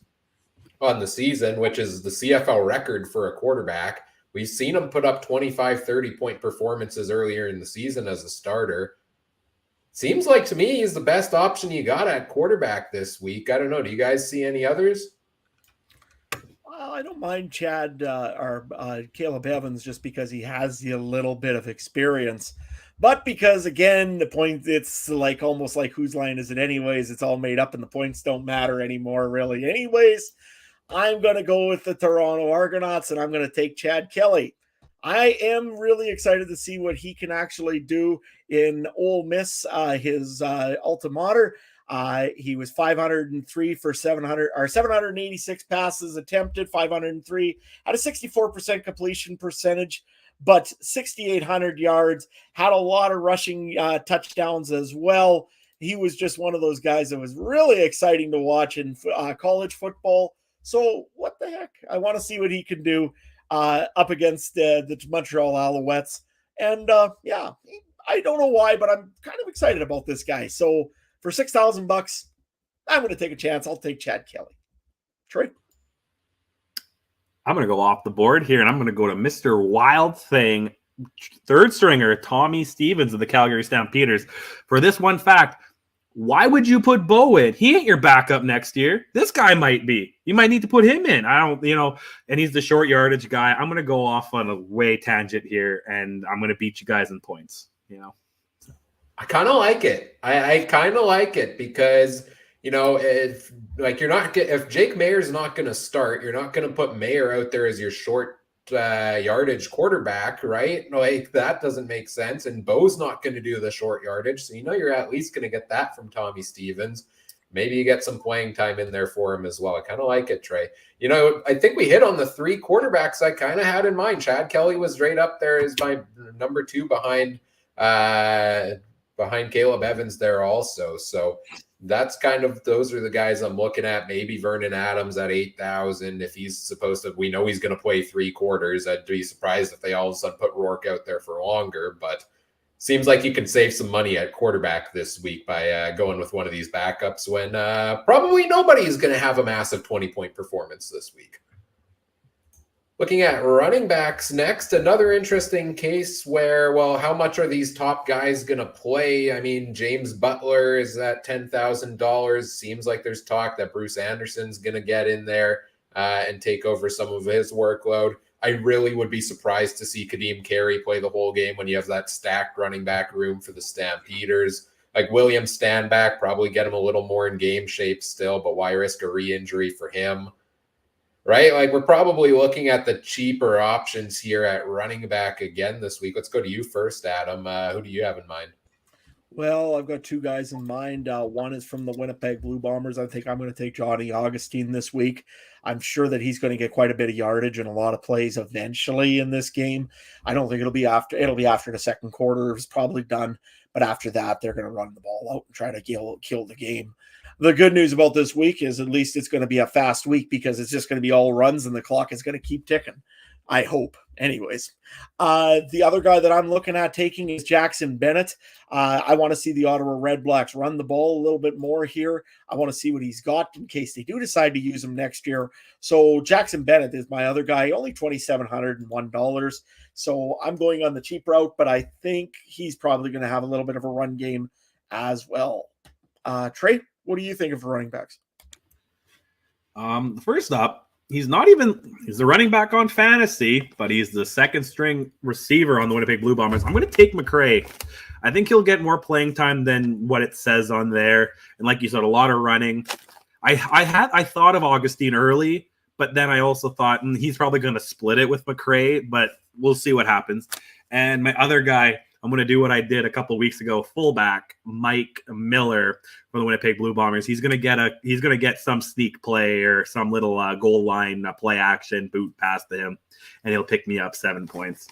on the season, which is the CFL record for a quarterback. We've seen him put up 25, 30-point performances earlier in the season as a starter. Seems like to me he's the best option you got at quarterback this week. I don't know. Do you guys see any others? Well, I don't mind Chad or Caleb Evans just because he has a little bit of experience. But because, again, the point, it's like almost like whose line is it anyways? It's all made up and the points don't matter anymore, really. Anyways, I'm going to go with the Toronto Argonauts and I'm going to take Chad Kelly. I am really excited to see what he can actually do in Ole Miss, his alma mater. He was 503 for 786 passes attempted, 503, had a 64% completion percentage, but 6,800 yards, had a lot of rushing touchdowns as well. He was just one of those guys that was really exciting to watch in college football. So what the heck? I want to see what he can do up against the Montreal Alouettes. And yeah, I don't know why, but I'm kind of excited about this guy. So for $6,000, I'm going to take a chance. I'll take Chad Kelly. Troy? I'm going to go off the board here, and I'm going to go to Mr. Wild Thing, third stringer, Tommy Stevens of the Calgary Stampeders. For this one fact, why would you put Bo in? He ain't your backup next year. This guy might be. You might need to put him in. I don't, and he's the short yardage guy. I'm going to go off on a way tangent here, and I'm going to beat you guys in points, I kind of like it. I kind of like it because, if Jake Mayer's not going to start, you're not going to put Mayer out there as your short yardage quarterback, right? Like that doesn't make sense. And Bo's not going to do the short yardage. So, you're at least going to get that from Tommy Stevens. Maybe you get some playing time in there for him as well. I kind of like it, Trey. I think we hit on the three quarterbacks I kind of had in mind. Chad Kelly was right up there as my number two behind Caleb Evans there also. So that's those are the guys I'm looking at. Maybe Vernon Adams at 8,000. If he's we know he's going to play 3 quarters. I'd be surprised if they all of a sudden put Rourke out there for longer, but seems like you can save some money at quarterback this week by going with one of these backups when probably nobody is going to have a massive 20-point performance this week. Looking at running backs next, another interesting case where, how much are these top guys going to play? I mean, James Butler is at $10,000. Seems like there's talk that Bruce Anderson's going to get in there and take over some of his workload. I really would be surprised to see Kadeem Carey play the whole game when you have that stacked running back room for the Stampeders. Like William Stanback, probably get him a little more in game shape still, but why risk a re-injury for him? Right? Like we're probably looking at the cheaper options here at running back again this week. Let's go to you first, Adam. Who do you have in mind? Well, I've got 2 guys in mind. One is from the Winnipeg Blue Bombers. I think I'm going to take Johnny Augustine this week. I'm sure that he's going to get quite a bit of yardage and a lot of plays eventually in this game. I don't think it'll be after the second quarter. It's probably done. But after that, they're going to run the ball out and try to kill the game. The good news about this week is at least it's going to be a fast week because it's just going to be all runs and the clock is going to keep ticking. I hope. Anyways, the other guy that I'm looking at taking is Jackson Bennett. I want to see the Ottawa Redblacks run the ball a little bit more here. I want to see what he's got in case they do decide to use him next year. So Jackson Bennett is my other guy, only $2,701. So I'm going on the cheap route, but I think he's probably going to have a little bit of a run game as well. Trey, what do you think of running backs? First up, he's the running back on fantasy, but he's the second string receiver on the Winnipeg Blue Bombers. I'm going to take McRae. I think he'll get more playing time than what it says on there. And like you said, a lot of running. I thought of Augustine early, but then I also thought he's probably going to split it with McRae, but we'll see what happens. And my other guy, I'm going to do what I did a couple of weeks ago. Fullback Mike Miller for the Winnipeg Blue Bombers. He's going to get some sneak play or some little goal line play action boot pass to him, and he'll pick me up 7 points.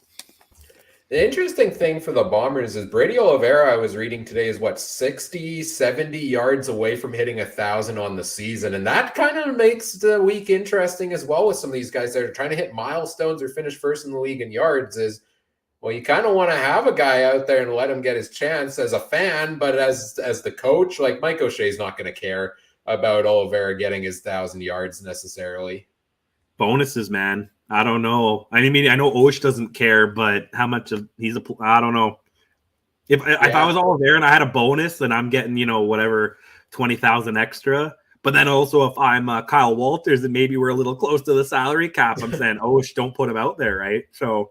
The interesting thing for the Bombers is Brady Oliveira, I was reading today, is 60, 70 yards away from hitting 1,000 on the season. And that kind of makes the week interesting as well with some of these guys that are trying to hit milestones or finish first in the league in yards. You kind of want to have a guy out there and let him get his chance as a fan, but as the coach, like Mike O'Shea's not going to care about Oliveira getting his 1,000 yards necessarily. Bonuses, man. I don't know. I mean, I know Osh doesn't care, but how much of I don't know. If I was Oliveira and I had a bonus and I'm getting, whatever, 20,000 extra. But then also if I'm Kyle Walters and maybe we're a little close to the salary cap, I'm saying, Osh, don't put him out there, right? So.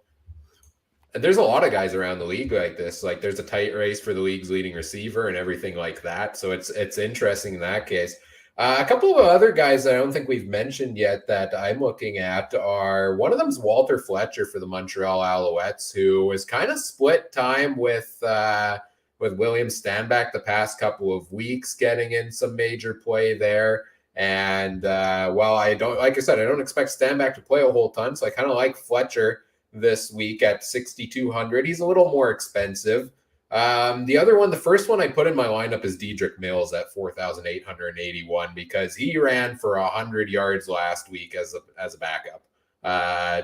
And there's a lot of guys around the league like this. Like there's a tight race for the league's leading receiver and everything like that. So it's interesting in that case. A couple of other guys that I don't think we've mentioned yet that I'm looking at are, one of them's Walter Fletcher for the Montreal Alouettes, who is kind of split time with William Stanback the past couple of weeks, getting in some major play there. And I don't expect Stanback to play a whole ton, so I kind of like Fletcher this week at 6,200. He's a little more expensive. The other one, the first one I put in my lineup is Dedrick Mills at 4,881 because he ran for 100 yards last week as a backup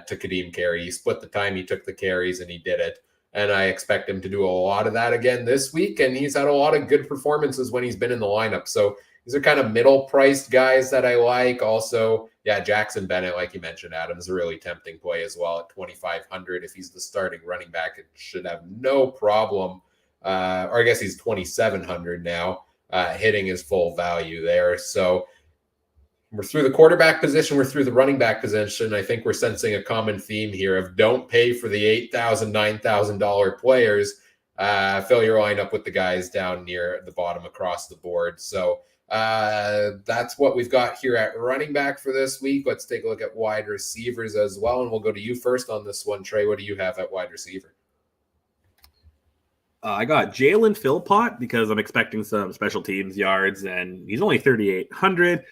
to Kadeem Carey. He split the time, he took the carries, and he did it. And I expect him to do a lot of that again this week. And he's had a lot of good performances when he's been in the lineup. So these are kind of middle-priced guys that I like. Also, Jackson Bennett, like you mentioned, Adam, is a really tempting play as well at 2,500. If he's the starting running back, it should have no problem. Or I guess he's 2,700 now, hitting his full value there. So we're through the quarterback position. We're through the running back position. I think we're sensing a common theme here of don't pay for the $8,000, $9,000 players. Fill your lineup with the guys down near the bottom across the board. So that's what we've got here at running back for this week. Let's take a look at wide receivers as well. And we'll go to you first on this one. Trey, what do you have at wide receiver? I got Jalen Philpott because I'm expecting some special teams yards, and he's only 3,800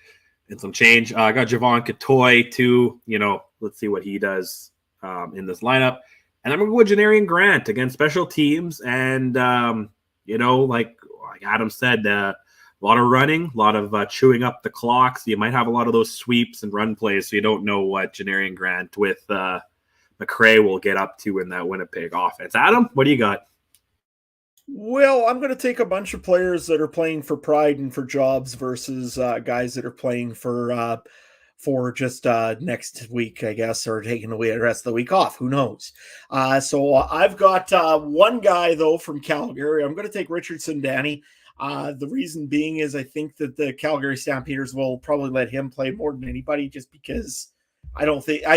and some change. I got Javon Catoy too. Let's see what he does in this lineup. And I'm going to go with Janarian Grant against special teams. And, like Adam said, a lot of running, a lot of chewing up the clock. So you might have a lot of those sweeps and run plays. So you don't know what Janarian Grant with McCray will get up to in that Winnipeg offense. Adam, what do you got? Well, I'm going to take a bunch of players that are playing for pride and for jobs versus guys that are playing for just next week, I guess, or taking away the rest of the week off. Who knows? So I've got one guy, though, from Calgary. I'm going to take Richardson Danny. The reason being is I think that the Calgary Stampeders will probably let him play more than anybody just because I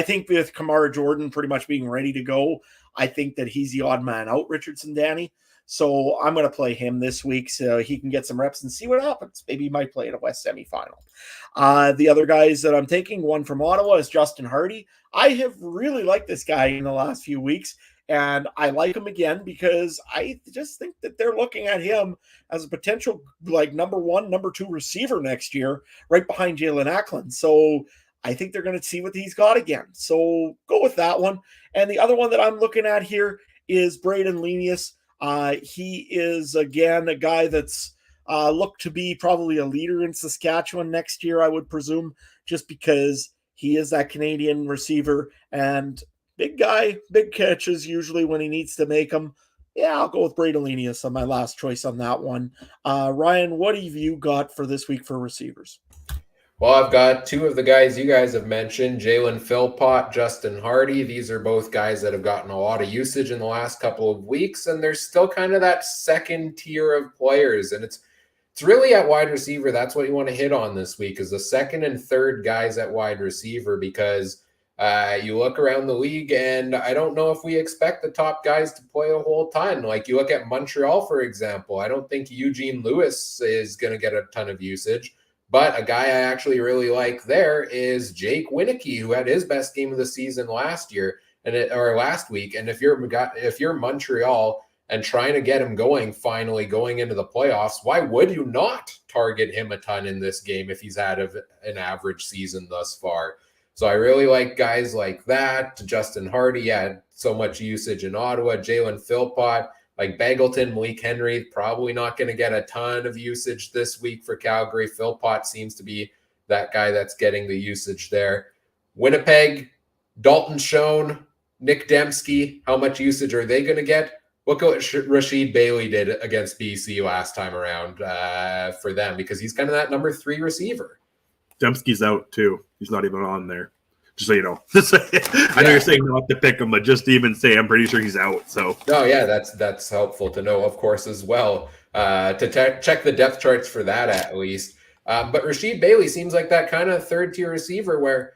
think with Kamara Jordan pretty much being ready to go, I think that he's the odd man out, Richardson Danny. So I'm going to play him this week so he can get some reps and see what happens. Maybe he might play in a West semifinal. The other guys that I'm taking, one from Ottawa is Justin Hardy. I have really liked this guy in the last few weeks, and I like him again because I just think that they're looking at him as a potential number one, number two receiver next year, right behind Jalen Ackland. So I think they're going to see what he's got again. So go with that one. And the other one that I'm looking at here is Braden Lenius. He is, again, a guy that's looked to be probably a leader in Saskatchewan next year, I would presume, just because he is that Canadian receiver and big guy, big catches usually when he needs to make them. Yeah, I'll go with Braden Lenius on my last choice on that one. Ryan, what have you got for this week for receivers? Well, I've got two of the guys you guys have mentioned, Jalen Philpott, Justin Hardy. These are both guys that have gotten a lot of usage in the last couple of weeks, and they're still kind of that second tier of players. And it's really at wide receiver. That's what you want to hit on this week is the second and third guys at wide receiver because you look around the league, and I don't know if we expect the top guys to play a whole ton. Like you look at Montreal, for example. I don't think Eugene Lewis is going to get a ton of usage. But a guy I actually really like there is Jake Winicki, who had his best game of the season last week. And if you're Montreal and trying to get him finally going into the playoffs, why would you not target him a ton in this game if he's had an average season thus far? So I really like guys like that. Justin Hardy had so much usage in Ottawa. Jalen Philpott. Like Bagleton, Malik Henry, probably not going to get a ton of usage this week for Calgary. Philpott seems to be that guy that's getting the usage there. Winnipeg, Dalton Schoen, Nick Dembski, how much usage are they going to get? Look what Rashid Bailey did against BC last time around for them because he's kind of that number 3 receiver. Dembski's out too. He's not even on there. Just so you know. I know you're saying not to pick him, but just to even say I'm pretty sure he's out. So that's helpful to know, of course, as well. To check the depth charts for that at least. But Rashid Bailey seems like that kind of third-tier receiver where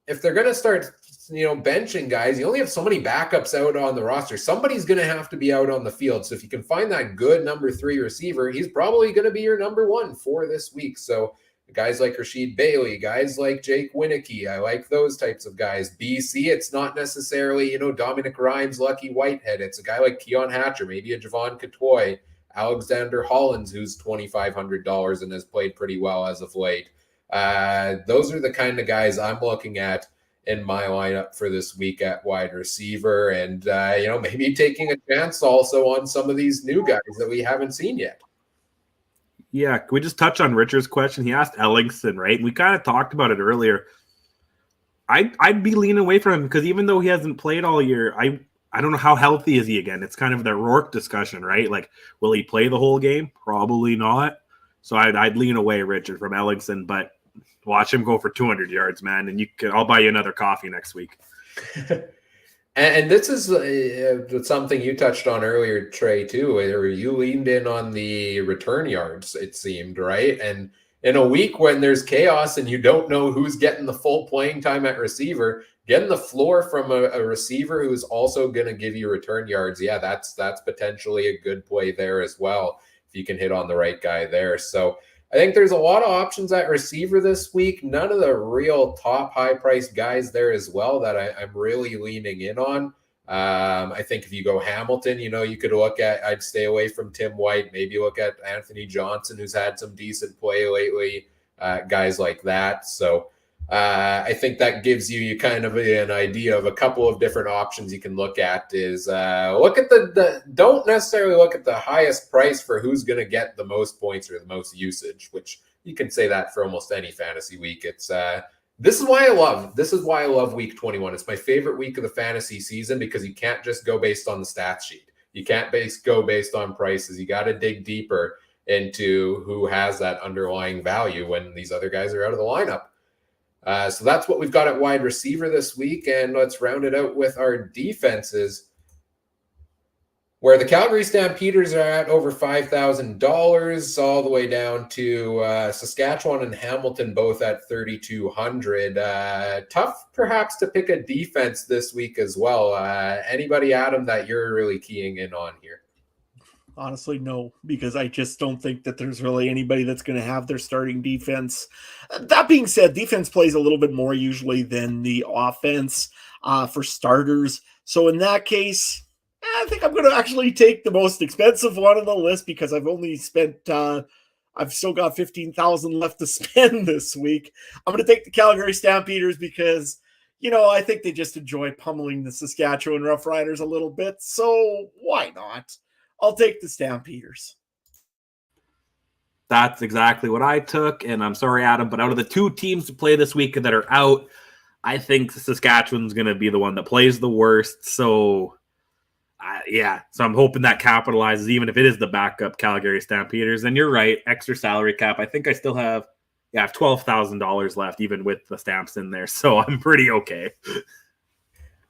if they're going to start benching guys, you only have so many backups out on the roster. Somebody's going to have to be out on the field. So if you can find that good number 3 receiver, he's probably going to be your number 1 for this week. So guys like Rashid Bailey, guys like Jake Winicki, I like those types of guys. BC, it's not necessarily, Dominic Rhymes, Lucky Whitehead. It's a guy like Keon Hatcher, maybe a Javon Catoy, Alexander Hollins, who's $2,500 and has played pretty well as of late. Those are the kind of guys I'm looking at in my lineup for this week at wide receiver, and maybe taking a chance also on some of these new guys that we haven't seen yet. Yeah, can we just touch on Richard's question? He asked Ellingson, right? We kind of talked about it earlier. I'd be leaning away from him because even though he hasn't played all year, I don't know how healthy is he again. It's kind of the Rourke discussion, right? Like, will he play the whole game? Probably not. So I'd lean away, Richard, from Ellingson, but watch him go for 200 yards, man, and I'll buy you another coffee next week. And this is something you touched on earlier, Trey, too, where you leaned in on the return yards, it seemed, right? And in a week when there's chaos and you don't know who's getting the full playing time at receiver, getting the floor from a receiver who's also going to give you return yards, yeah, that's potentially a good play there as well, if you can hit on the right guy there. So I think there's a lot of options at receiver this week. None of the real top high-priced guys there as well that I'm really leaning in on. I think if you go Hamilton, you could look at, I'd stay away from Tim White, maybe look at Anthony Johnson, who's had some decent play lately, guys like that. So I think that gives you kind of an idea of a couple of different options you can look at. Is look at don't necessarily look at the highest price for who's going to get the most points or the most usage, which you can say that for almost any fantasy week. It's this is why I love week 21. It's my favorite week of the fantasy season because you can't just go based on the stats sheet. You can't go based on prices. You got to dig deeper into who has that underlying value when these other guys are out of the lineup. So that's what we've got at wide receiver this week, and let's round it out with our defenses, where the Calgary Stampeders are at over $5,000, all the way down to Saskatchewan and Hamilton, both at $3,200. Tough, perhaps, to pick a defense this week as well. Anybody, Adam, that you're really keying in on here? Honestly, no, because I just don't think that there's really anybody that's going to have their starting defense. That being said, defense plays a little bit more usually than the offense for starters. So in that case, I think I'm going to actually take the most expensive one on the list because I've only spent, I've still got 15,000 left to spend this week. I'm going to take the Calgary Stampeders because, I think they just enjoy pummeling the Saskatchewan Roughriders a little bit. So why not? I'll take the Stampeders. That's exactly what I took, and I'm sorry, Adam, but out of the two teams to play this week that are out, I think Saskatchewan's going to be the one that plays the worst. So, so I'm hoping that capitalizes, even if it is the backup Calgary Stampeders. And you're right, extra salary cap. I think I still have $12,000 left, even with the Stamps in there, so I'm pretty okay.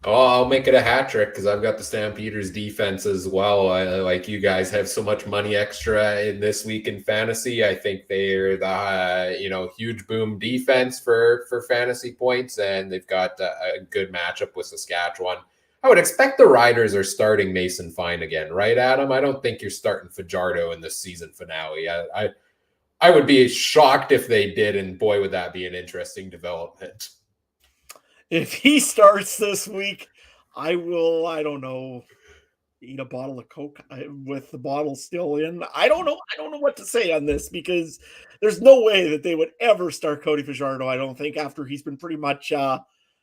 Oh, I'll make it a hat trick because I've got the Stampeders defense as well. Like you guys have so much money extra in this week in fantasy. I think they're the huge boom defense for fantasy points, and they've got a good matchup with Saskatchewan. I would expect the Riders are starting Mason Fine again, right, Adam? I don't think you're starting Fajardo in the season finale. I would be shocked if they did, and boy, would that be an interesting development. If he starts this week, I don't know, eat a bottle of Coke with the bottle still in. I don't know what to say on this because there's no way that they would ever start Cody Fajardo, I don't think, after he's been pretty much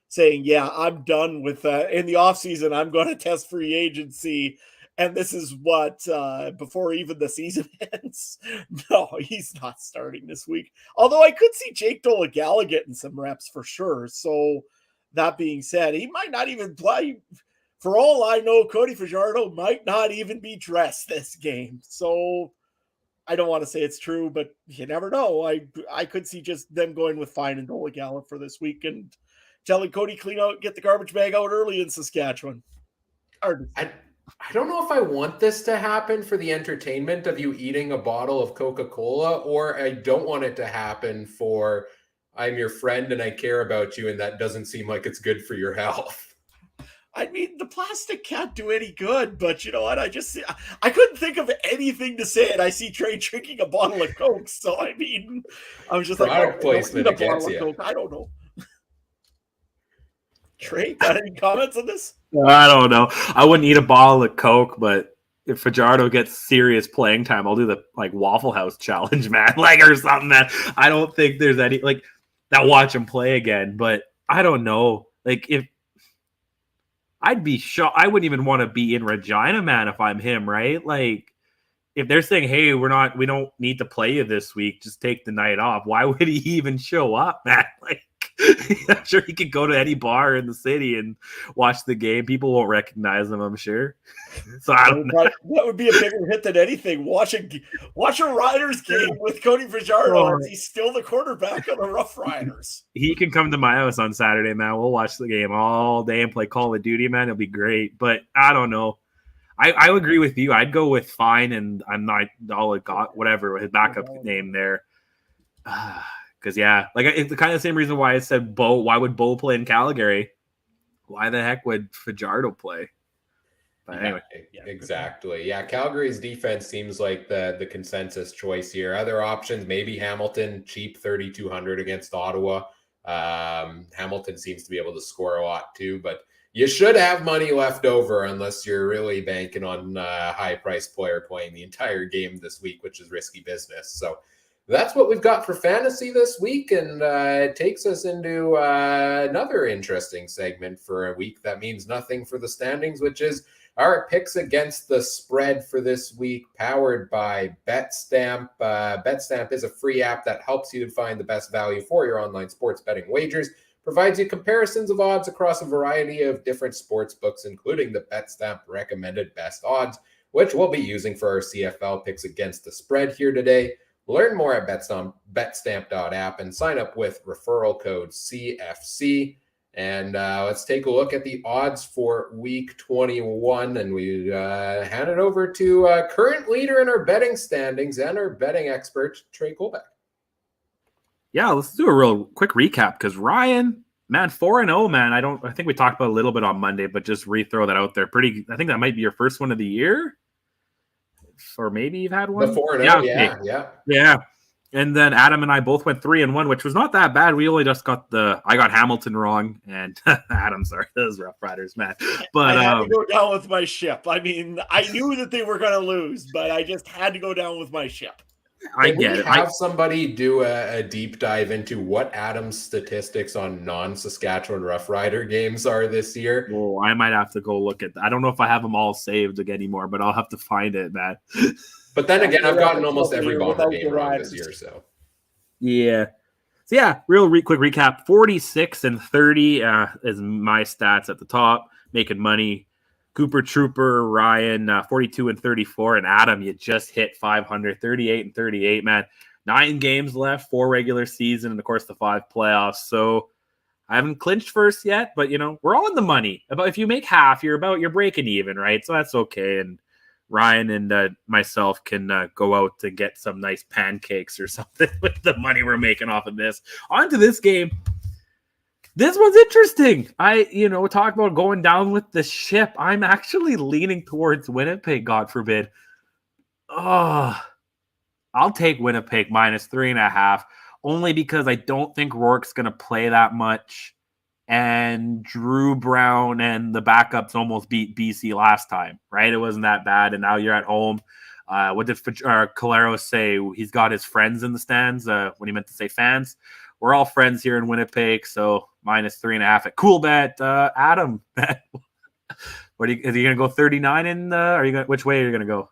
saying, yeah, I'm done with in the offseason, I'm going to test free agency. And this is what, before even the season ends. No, he's not starting this week. Although I could see Jake Dolegala getting some reps for sure. So, that being said, he might not even play. For all I know, Cody Fajardo might not even be dressed this game. So I don't want to say it's true, but you never know. I could see just them going with Fine and Dolegala for this week and telling Cody clean out, get the garbage bag out early in Saskatchewan. I don't know if I want this to happen for the entertainment of you eating a bottle of Coca-Cola, or I don't want it to happen for I'm your friend and I care about you, and that doesn't seem like it's good for your health. I mean, the plastic can't do any good, but you know what? I couldn't think of anything to say, and I see Trey drinking a bottle of Coke. So, I mean, I was just product placement against you. Coke. I don't know. Trey, got any comments on this? I don't know. I wouldn't eat a bottle of Coke, but if Fajardo gets serious playing time, I'll do the Waffle House challenge, man, or something. Man, I don't think there's any Now watch him play again, but I don't know. Like if I'd be shocked, I wouldn't even want to be in Regina, man, if I'm him, right? Like if they're saying, hey, we don't need to play you this week, just take the night off. Why would he even show up, man? Like I'm sure he could go to any bar in the city and watch the game. People won't recognize him, I'm sure. So I don't know. That would be a bigger hit than anything. Watch a Riders game with Cody Fajardo as he's still the quarterback on the Rough Riders. He can come to my house on Saturday, man. We'll watch the game all day and play Call of Duty, man. It'll be great. But I don't know. I agree with you. I'd go with Fine, and I'm not all got whatever his backup name there. Because like it's the kind of same reason why I said Bo. Why would Bo play in Calgary? Why the heck would Fajardo play? But anyway, exactly. Yeah, Calgary's defense seems like the consensus choice here. Other options, maybe Hamilton, cheap 3,200 against Ottawa. Hamilton seems to be able to score a lot too, but you should have money left over unless you're really banking on a high-priced player playing the entire game this week, which is risky business. So that's what we've got for fantasy this week, and it takes us into another interesting segment for a week that means nothing for the standings, which is our picks against the spread for this week, powered by BetStamp. BetStamp is a free app that helps you to find the best value for your online sports betting wagers, provides you comparisons of odds across a variety of different sports books, including the BetStamp recommended best odds, which we'll be using for our CFL picks against the spread here today. Learn more at betstamp.app and sign up with referral code CFC. And let's take a look at the odds for week 21. And we hand it over to current leader in our betting standings and our betting expert, Trey Colbeck. Yeah, let's do a real quick recap because Ryan, man, 4-0, man. I think we talked about a little bit on Monday, but just throw that out there. I think that might be your first one of the year. Or maybe you've had one. The 4-0, yeah. And then Adam and I both went 3-1, which was not that bad. We only just got I got Hamilton wrong, and Adam, sorry, those Rough Riders, man. But I had to go down with my ship. I mean, I knew that they were going to lose, but I just had to go down with my ship. I get it. Have somebody do a deep dive into what Adam's statistics on non-Saskatchewan Rough Rider games are this year? Well, I might have to go look at that. I don't know if I have them all saved anymore, but I'll have to find it, man. But then again, I've gotten almost every Bomber game wrong this year, so. Yeah. So yeah, quick recap. 46-30 is my stats at the top, making money. Cooper Trooper, Ryan, 42-34, and Adam, you just hit 500, 38-38, man. 9 games left, 4 regular season, and of course the 5 playoffs. So I haven't clinched first yet, but we're all in the money. About if you make half, you're breaking even, right? So that's okay. And Ryan and myself can go out to get some nice pancakes or something with the money we're making off of this. On to this game. This was interesting. Talk about going down with the ship. I'm actually leaning towards Winnipeg, God forbid. Oh, I'll take Winnipeg minus 3.5, only because I don't think Rourke's going to play that much. And Drew Brown and the backups almost beat BC last time, right? It wasn't that bad. And now you're at home. What did Calero say? He's got his friends in the stands when he meant to say fans. We're all friends here in Winnipeg, so minus 3.5 at cool bet. Adam, are you going to go 39 in? Which way are you going to go?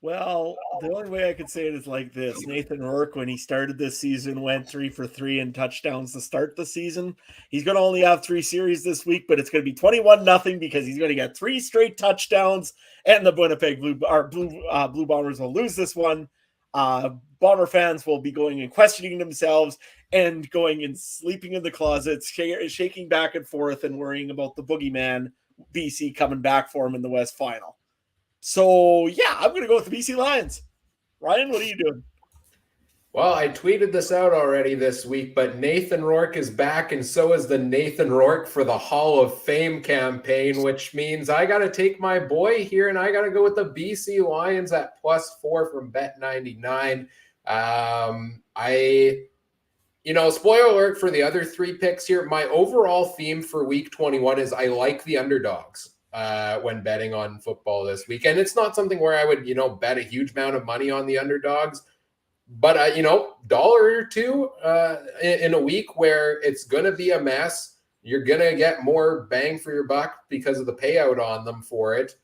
Well, the only way I could say it is like this. Nathan Rourke, when he started this season, went 3 for 3 in touchdowns to start the season. He's going to only have 3 series this week, but it's going to be 21-0 because he's going to get 3 straight touchdowns, and the Winnipeg Blue Bombers will lose this one. Bomber fans will be going and questioning themselves and going and sleeping in the closets, shaking back and forth and worrying about the boogeyman BC coming back for him in the West Final. So, yeah, I'm going to go with the BC Lions. Ryan, what are you doing? Well, I tweeted this out already this week, but Nathan Rourke is back, and so is the Nathan Rourke for the Hall of Fame campaign, which means I got to take my boy here, and I got to go with the BC Lions at +4 from Bet99. Spoiler alert for the other 3 picks here. My overall theme for week 21 is I like the underdogs when betting on football this week. And it's not something where I would, bet a huge amount of money on the underdogs. But, $1 or $2 in a week where it's going to be a mess. you're going to get more bang for your buck because of the payout on them for it.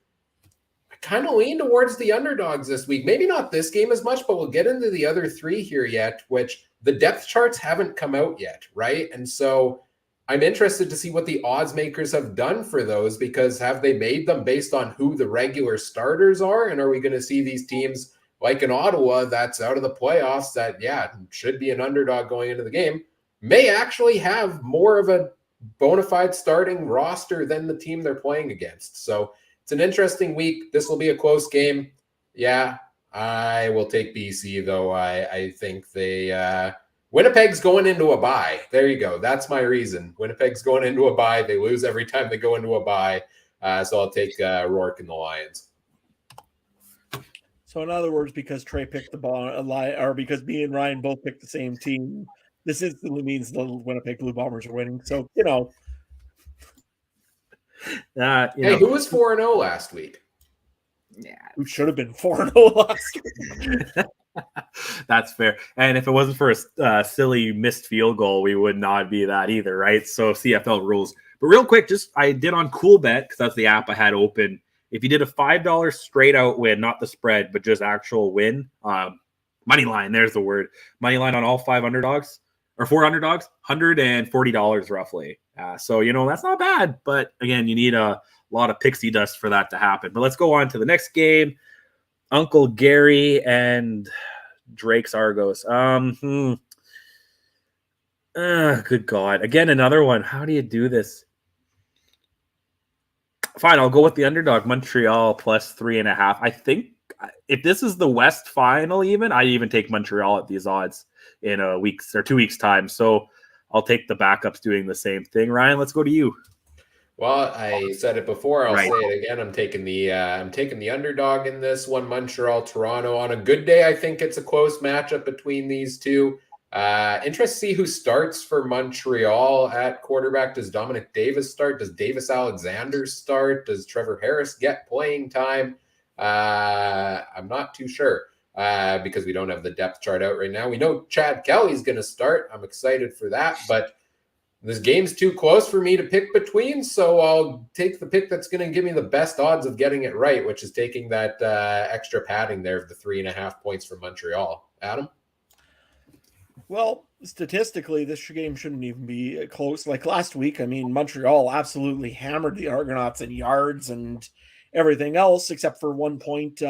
I kind of lean towards the underdogs this week. Maybe not this game as much, but we'll get into the other three here yet, which the depth charts haven't come out yet, right? And so I'm interested to see what the odds makers have done for those, because have they made them based on who the regular starters are? And are we going to see these teams like in Ottawa that's out of the playoffs that, yeah, should be an underdog going into the game, may actually have more of a bona fide starting roster than the team they're playing against. So it's an interesting week. This will be a close game. Yeah, I will take BC, though. I think they Winnipeg's going into a bye. There you go. That's my reason. Winnipeg's going into a bye. They lose every time they go into a bye. So I'll take Rourke and the Lions. So in other words, because Trey picked the ball, or because me and Ryan both picked the same team, this instantly means the Winnipeg Blue Bombers are winning. So, Hey, who was 4-0 last week? Yeah, who should have been 4-0 last week. That's fair. And if it wasn't for a silly missed field goal, we would not be that either, right? So CFL rules. But real quick, I did on CoolBet, because that's the app I had open. If you did a $5 straight out win, not the spread, but just actual win, money line, there's the word. Money line on all 5 underdogs, or 4 underdogs, $140 roughly. So, that's not bad. But again, you need a lot of pixie dust for that to happen. But let's go on to the next game. Uncle Gary and Drake's Argos. Good God. Again, another one. How do you do this? Fine, I'll go with the underdog, Montreal plus 3.5. I think if this is the West final I even take Montreal at these odds in a week's or 2 weeks' time. So I'll take the backups doing the same thing. Ryan, let's go to you. Well, I said it before. I'll Right. say it again. I'm taking the underdog in this one. Montreal, Toronto. On a good day, I think it's a close matchup between these two. Interested to see who starts for Montreal at quarterback. Does Dominic Davis start? Does Davis Alexander start? Does Trevor Harris get playing time? I'm not too sure because we don't have the depth chart out right now. We know Chad Kelly's going to start. I'm excited for that, but this game's too close for me to pick between, so I'll take the pick that's going to give me the best odds of getting it right, which is taking that extra padding there of the 3.5 points for Montreal. Adam? Well, statistically, this game shouldn't even be close. Like last week, Montreal absolutely hammered the Argonauts in yards and everything else, except for 1 point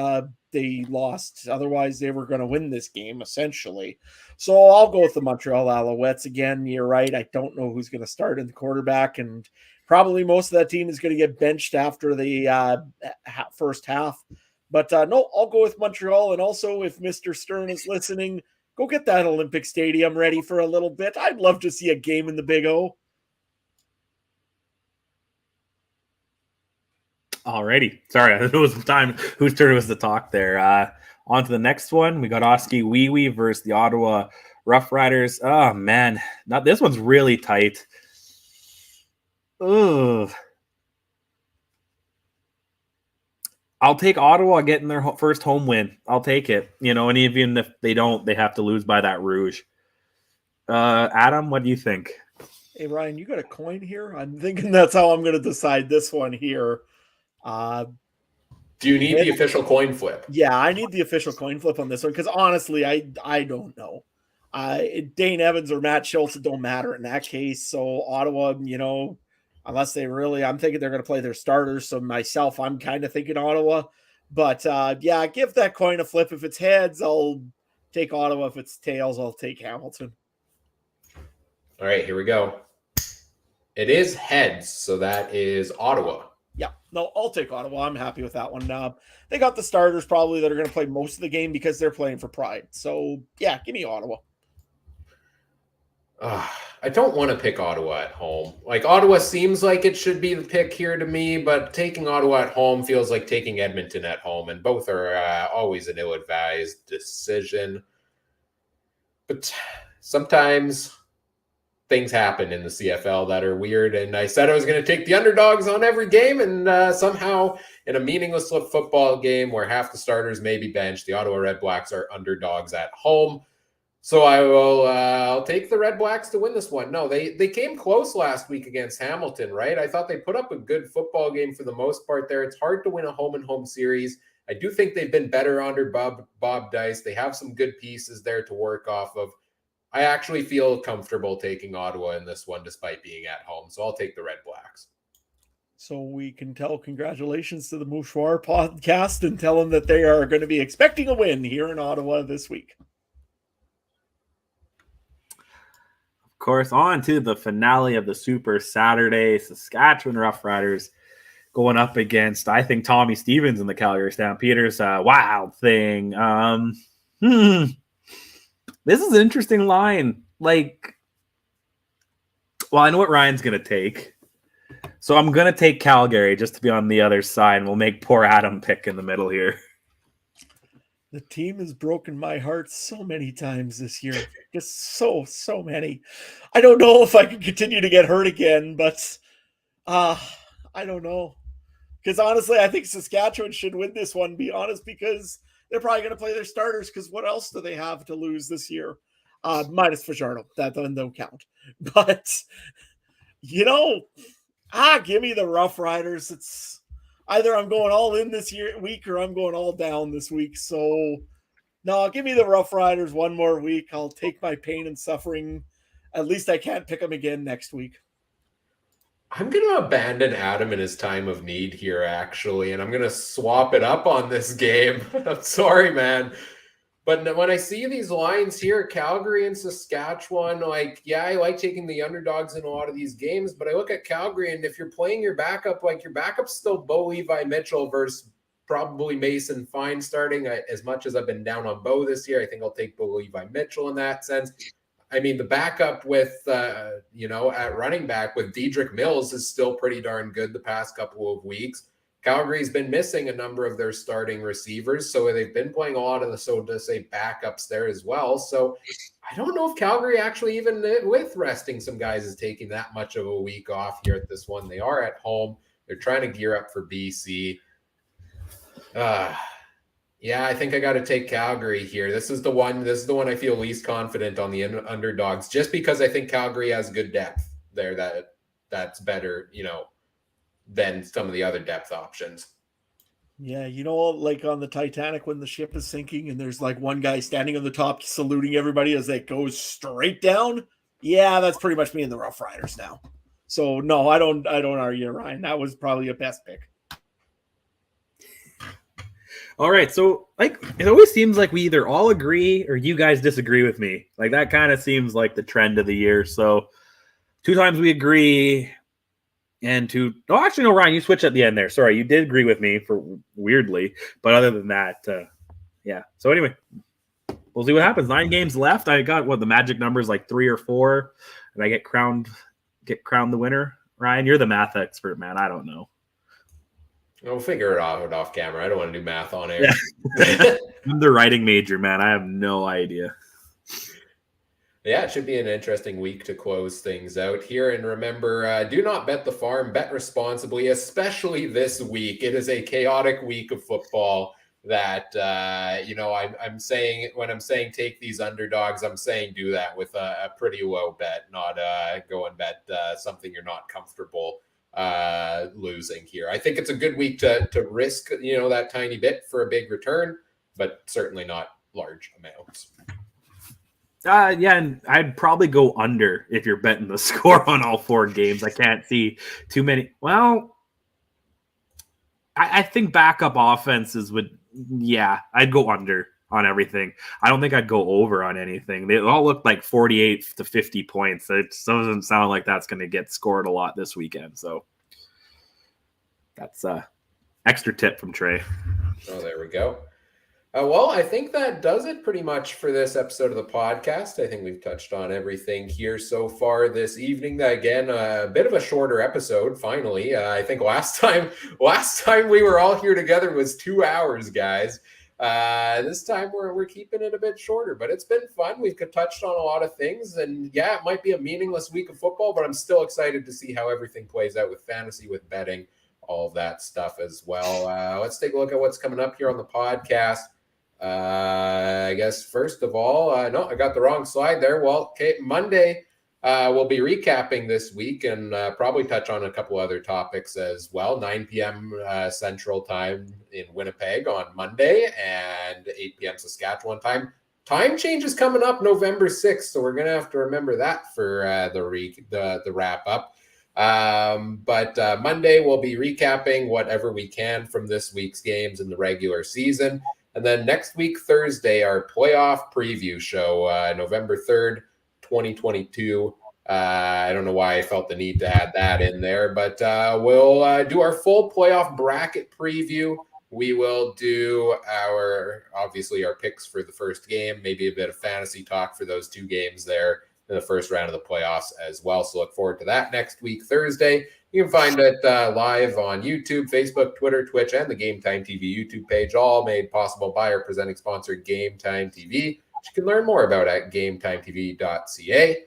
they lost. Otherwise, they were going to win this game, essentially. So I'll go with the Montreal Alouettes. Again, you're right. I don't know who's going to start in the quarterback, and probably most of that team is going to get benched after the first half. But no, I'll go with Montreal. And also, if Mr. Stern is listening, go get that Olympic Stadium ready for a little bit. I'd love to see a game in the Big O. Alrighty. Sorry, it was the time whose turn it was to talk there. On to the next one. We got Oski Wee Wee versus the Ottawa Rough Riders. Oh, man. This one's really tight. Ugh. I'll take Ottawa getting their first home win. I'll take it. And even if they don't, they have to lose by that Rouge. Adam, what do you think? Hey, Ryan, you got a coin here? I'm thinking that's how I'm going to decide this one here. Do you need the official coin flip? Yeah, I need the official coin flip on this one because honestly, I don't know. Dane Evans or Matt Schultz, it don't matter in that case. So Ottawa, unless I'm thinking they're going to play their starters. So myself, I'm kind of thinking Ottawa. But yeah, give that coin a flip. If it's heads, I'll take Ottawa. If it's tails, I'll take Hamilton. All right, here we go. It is heads, so that is Ottawa. Yeah, no, I'll take Ottawa. I'm happy with that one. They got the starters probably that are going to play most of the game because they're playing for pride. So, yeah, give me Ottawa. I don't want to pick Ottawa at home. Like, Ottawa seems like it should be the pick here to me, but taking Ottawa at home feels like taking Edmonton at home, and both are always an ill-advised decision. But sometimes things happen in the CFL that are weird, and I said I was going to take the underdogs on every game, and somehow in a meaningless football game where half the starters may be benched, the Ottawa Red Blacks are underdogs at home. So I'll take the Red Blacks to win this one. No, they came close last week against Hamilton, right? I thought they put up a good football game for the most part there. It's hard to win a home and home series. I do think they've been better under Bob Dice. They have some good pieces there to work off of. I actually feel comfortable taking Ottawa in this one despite being at home. So I'll take the Red Blacks. So we can tell congratulations to the Mouchoir podcast and tell them that they are going to be expecting a win here in Ottawa this week. Of course, on to the finale of the Super Saturday. Saskatchewan Roughriders going up against, I think, Tommy Stevens and the Calgary Stampeders. Wild thing. This is an interesting line. I know what Ryan's going to take. So I'm going to take Calgary just to be on the other side, and we'll make poor Adam pick in the middle here. The team has broken my heart so many times this year. Just so many. I don't know if I can continue to get hurt again, but I don't know. Because honestly, I think Saskatchewan should win this one, be honest, because they're probably going to play their starters, because what else do they have to lose this year? Minus Fajardo. That don't count. But, give me the Rough Riders. It's either I'm going all in this week or I'm going all down this week. So, no, give me the Rough Riders one more week. I'll take my pain and suffering. At least I can't pick them again next week. I'm going to abandon Adam in his time of need here, actually, and I'm going to swap it up on this game. I'm sorry, man. But when I see these lines here, Calgary and Saskatchewan, I like taking the underdogs in a lot of these games, but I look at Calgary, and if you're playing your backup, your backup's still Bo Levi Mitchell versus probably Mason Fine starting. As much as I've been down on Bo this year, I think I'll take Bo Levi Mitchell in that sense. I mean, the backup with, at running back with Dedrick Mills is still pretty darn good the past couple of weeks. Calgary's been missing a number of their starting receivers, so they've been playing a lot of the, so to say, backups there as well. So I don't know if Calgary actually, even with resting some guys, is taking that much of a week off here at this one. They are at home. They're trying to gear up for BC. I think I got to take Calgary here. This is the one I feel least confident on the underdogs, just because I think Calgary has good depth there that's better, than some of the other depth options. Yeah, like on the Titanic when the ship is sinking and there's one guy standing on the top saluting everybody as it goes straight down. Yeah, that's pretty much me and the Rough Riders now. So no, I don't argue, Ryan. That was probably a best pick. All right, so it always seems like we either all agree or you guys disagree with me. That kind of seems like the trend of the year. So 2 times we agree. And Ryan, you switched at the end there. Sorry, you did agree with me for weirdly, but other than that, yeah. So anyway, we'll see what happens. 9 games left. I got the magic number is 3 or 4, and I get crowned the winner. Ryan, you're the math expert, man. I don't know. We'll figure it out off camera. I don't want to do math on air. Yeah. I'm the writing major, man. I have no idea. Yeah, it should be an interesting week to close things out here. And remember, do not bet the farm, bet responsibly, especially this week. It is a chaotic week of football that, I'm saying, when I'm saying take these underdogs, I'm saying do that with a pretty low bet, not go and bet something you're not comfortable losing here. I think it's a good week to risk, that tiny bit for a big return, but certainly not large amounts. And I'd probably go under if you're betting the score on all 4 games. I can't see too many. Well, I think backup offenses I'd go under on everything. I don't think I'd go over on anything. They all look like 48 to 50 points. It doesn't sound like that's going to get scored a lot this weekend. So that's extra tip from Trey. Oh, there we go. Well, I think that does it pretty much for this episode of the podcast. I think we've touched on everything here so far this evening. Again, a bit of a shorter episode, finally. I think last time we were all here together was 2 hours, guys. This time we're keeping it a bit shorter, but it's been fun. We've touched on a lot of things, and yeah, it might be a meaningless week of football, but I'm still excited to see how everything plays out with fantasy, with betting, all of that stuff as well. Let's take a look at what's coming up here on the podcast. I guess first of all, no, I got the wrong slide there. Well, okay, Monday, we'll be recapping this week and probably touch on a couple other topics as well. 9 p.m. Central Time in Winnipeg on Monday and 8 p.m. Saskatchewan time. Time change is coming up November 6th, so we're going to have to remember that for the wrap up. But Monday, we'll be recapping whatever we can from this week's games in the regular season. And then next week, Thursday, our playoff preview show, November 3rd, 2022. I don't know why I felt the need to add that in there, but we'll do our full playoff bracket preview. We will do our picks for the first game, maybe a bit of fantasy talk for those two games there in the first round of the playoffs as well. So look forward to that next week, Thursday. You can find it live on YouTube, Facebook, Twitter, Twitch, and the Game Time TV YouTube page, all made possible by our presenting sponsor, Game Time TV, which you can learn more about at GameTimeTV.ca.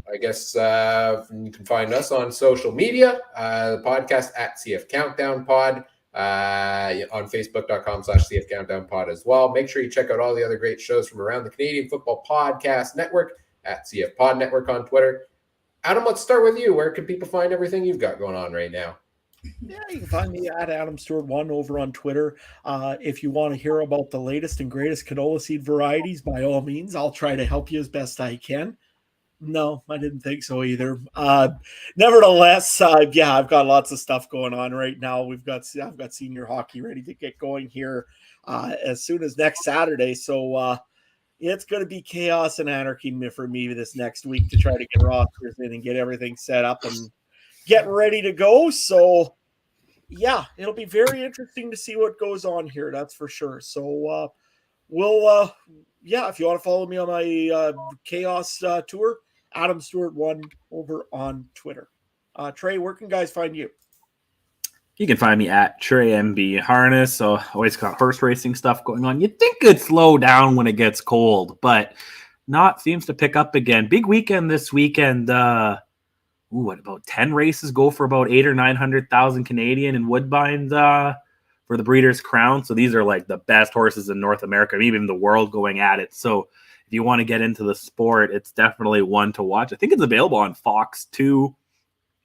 I guess you can find us on social media, the podcast at CF Countdown Pod, on Facebook.com/CF Countdown Pod as well. Make sure you check out all the other great shows from around the Canadian Football Podcast Network at CF Pod Network on Twitter. Adam, let's start with you. Where can people find everything you've got going on right now? Yeah, you can find me at AdamStewart1 over on Twitter. If you want to hear about the latest and greatest canola seed varieties, by all means, I'll try to help you as best I can. No, I didn't think so either. Nevertheless, I've got lots of stuff going on right now. I've got senior hockey ready to get going here as soon as next Saturday. So it's going to be chaos and anarchy for me this next week to try to get rosters in and get everything set up and get ready to go. So yeah, it'll be very interesting to see what goes on here. That's for sure. So if you want to follow me on my chaos tour, AdamStewart1 over on Twitter. Trey, where can guys find you? You can find me at Trey MB Harness. So always got horse racing stuff going on. You'd think it'd slow down when it gets cold, but not seems to pick up again. Big weekend this weekend. What about 10 races go for about 800,000 or 900,000 Canadian in Woodbine for the Breeders' Crown. So these are like the best horses in North America, even the world going at it. So if you want to get into the sport, it's definitely one to watch. I think it's available on Fox 2.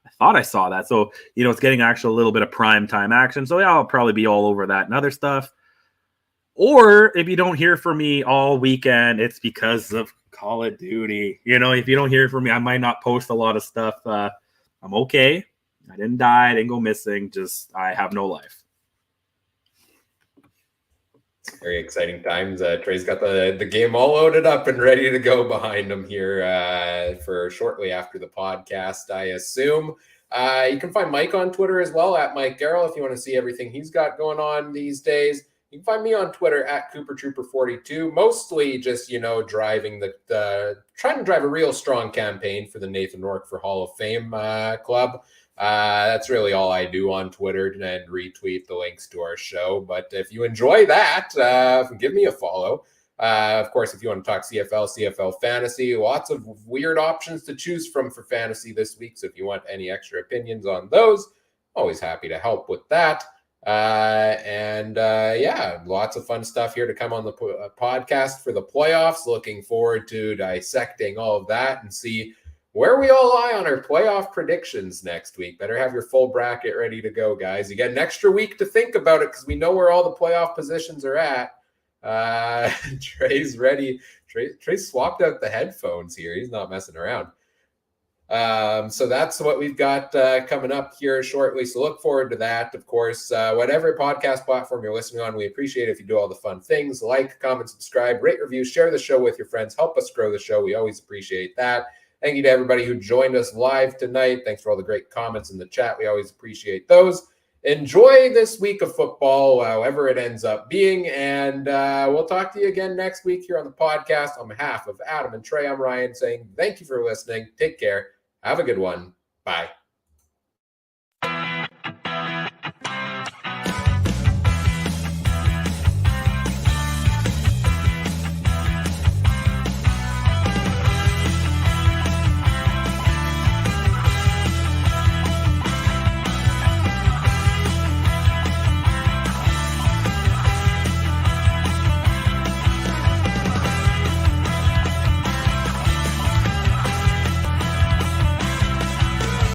I thought I saw that. So, it's getting actually a little bit of prime time action. So yeah, I'll probably be all over that and other stuff. Or if you don't hear from me all weekend, it's because of Call of Duty. If you don't hear from me, I might not post a lot of stuff. I'm okay. I didn't die. I didn't go missing. Just I have no life. It's very exciting times. Trey's got the game all loaded up and ready to go behind him here for shortly after the podcast, I assume. You can find Mike on Twitter as well, at Mike Garrell, if you want to see everything he's got going on these days. You can find me on Twitter at CooperTrooper42, mostly just, driving trying to drive a real strong campaign for the Nathan Rourke for Hall of Fame club. That's really all I do on Twitter, and retweet the links to our show. But if you enjoy that, give me a follow. Of course, if you want to talk CFL Fantasy, lots of weird options to choose from for fantasy this week. So if you want any extra opinions on those, always happy to help with that. Lots of fun stuff here to come on the podcast for the playoffs. Looking forward to dissecting all of that and see where we all lie on our playoff predictions next week. Better have your full bracket ready to go, guys. You get an extra week to think about it because we know where all the playoff positions are at. Trey's ready. Trey swapped out the headphones here. He's not messing around. So that's what we've got coming up here shortly. So look forward to that. Of course, whatever podcast platform you're listening on, we appreciate it if you do all the fun things like, comment, subscribe, rate, review, share the show with your friends. Help us grow the show. We always appreciate that. Thank you to everybody who joined us live tonight. Thanks for all the great comments in the chat. We always appreciate those. Enjoy this week of football, however it ends up being. And we'll talk to you again next week here on the podcast. On behalf of Adam and Trey, I'm Ryan saying thank you for listening. Take care. Have a good one. Bye.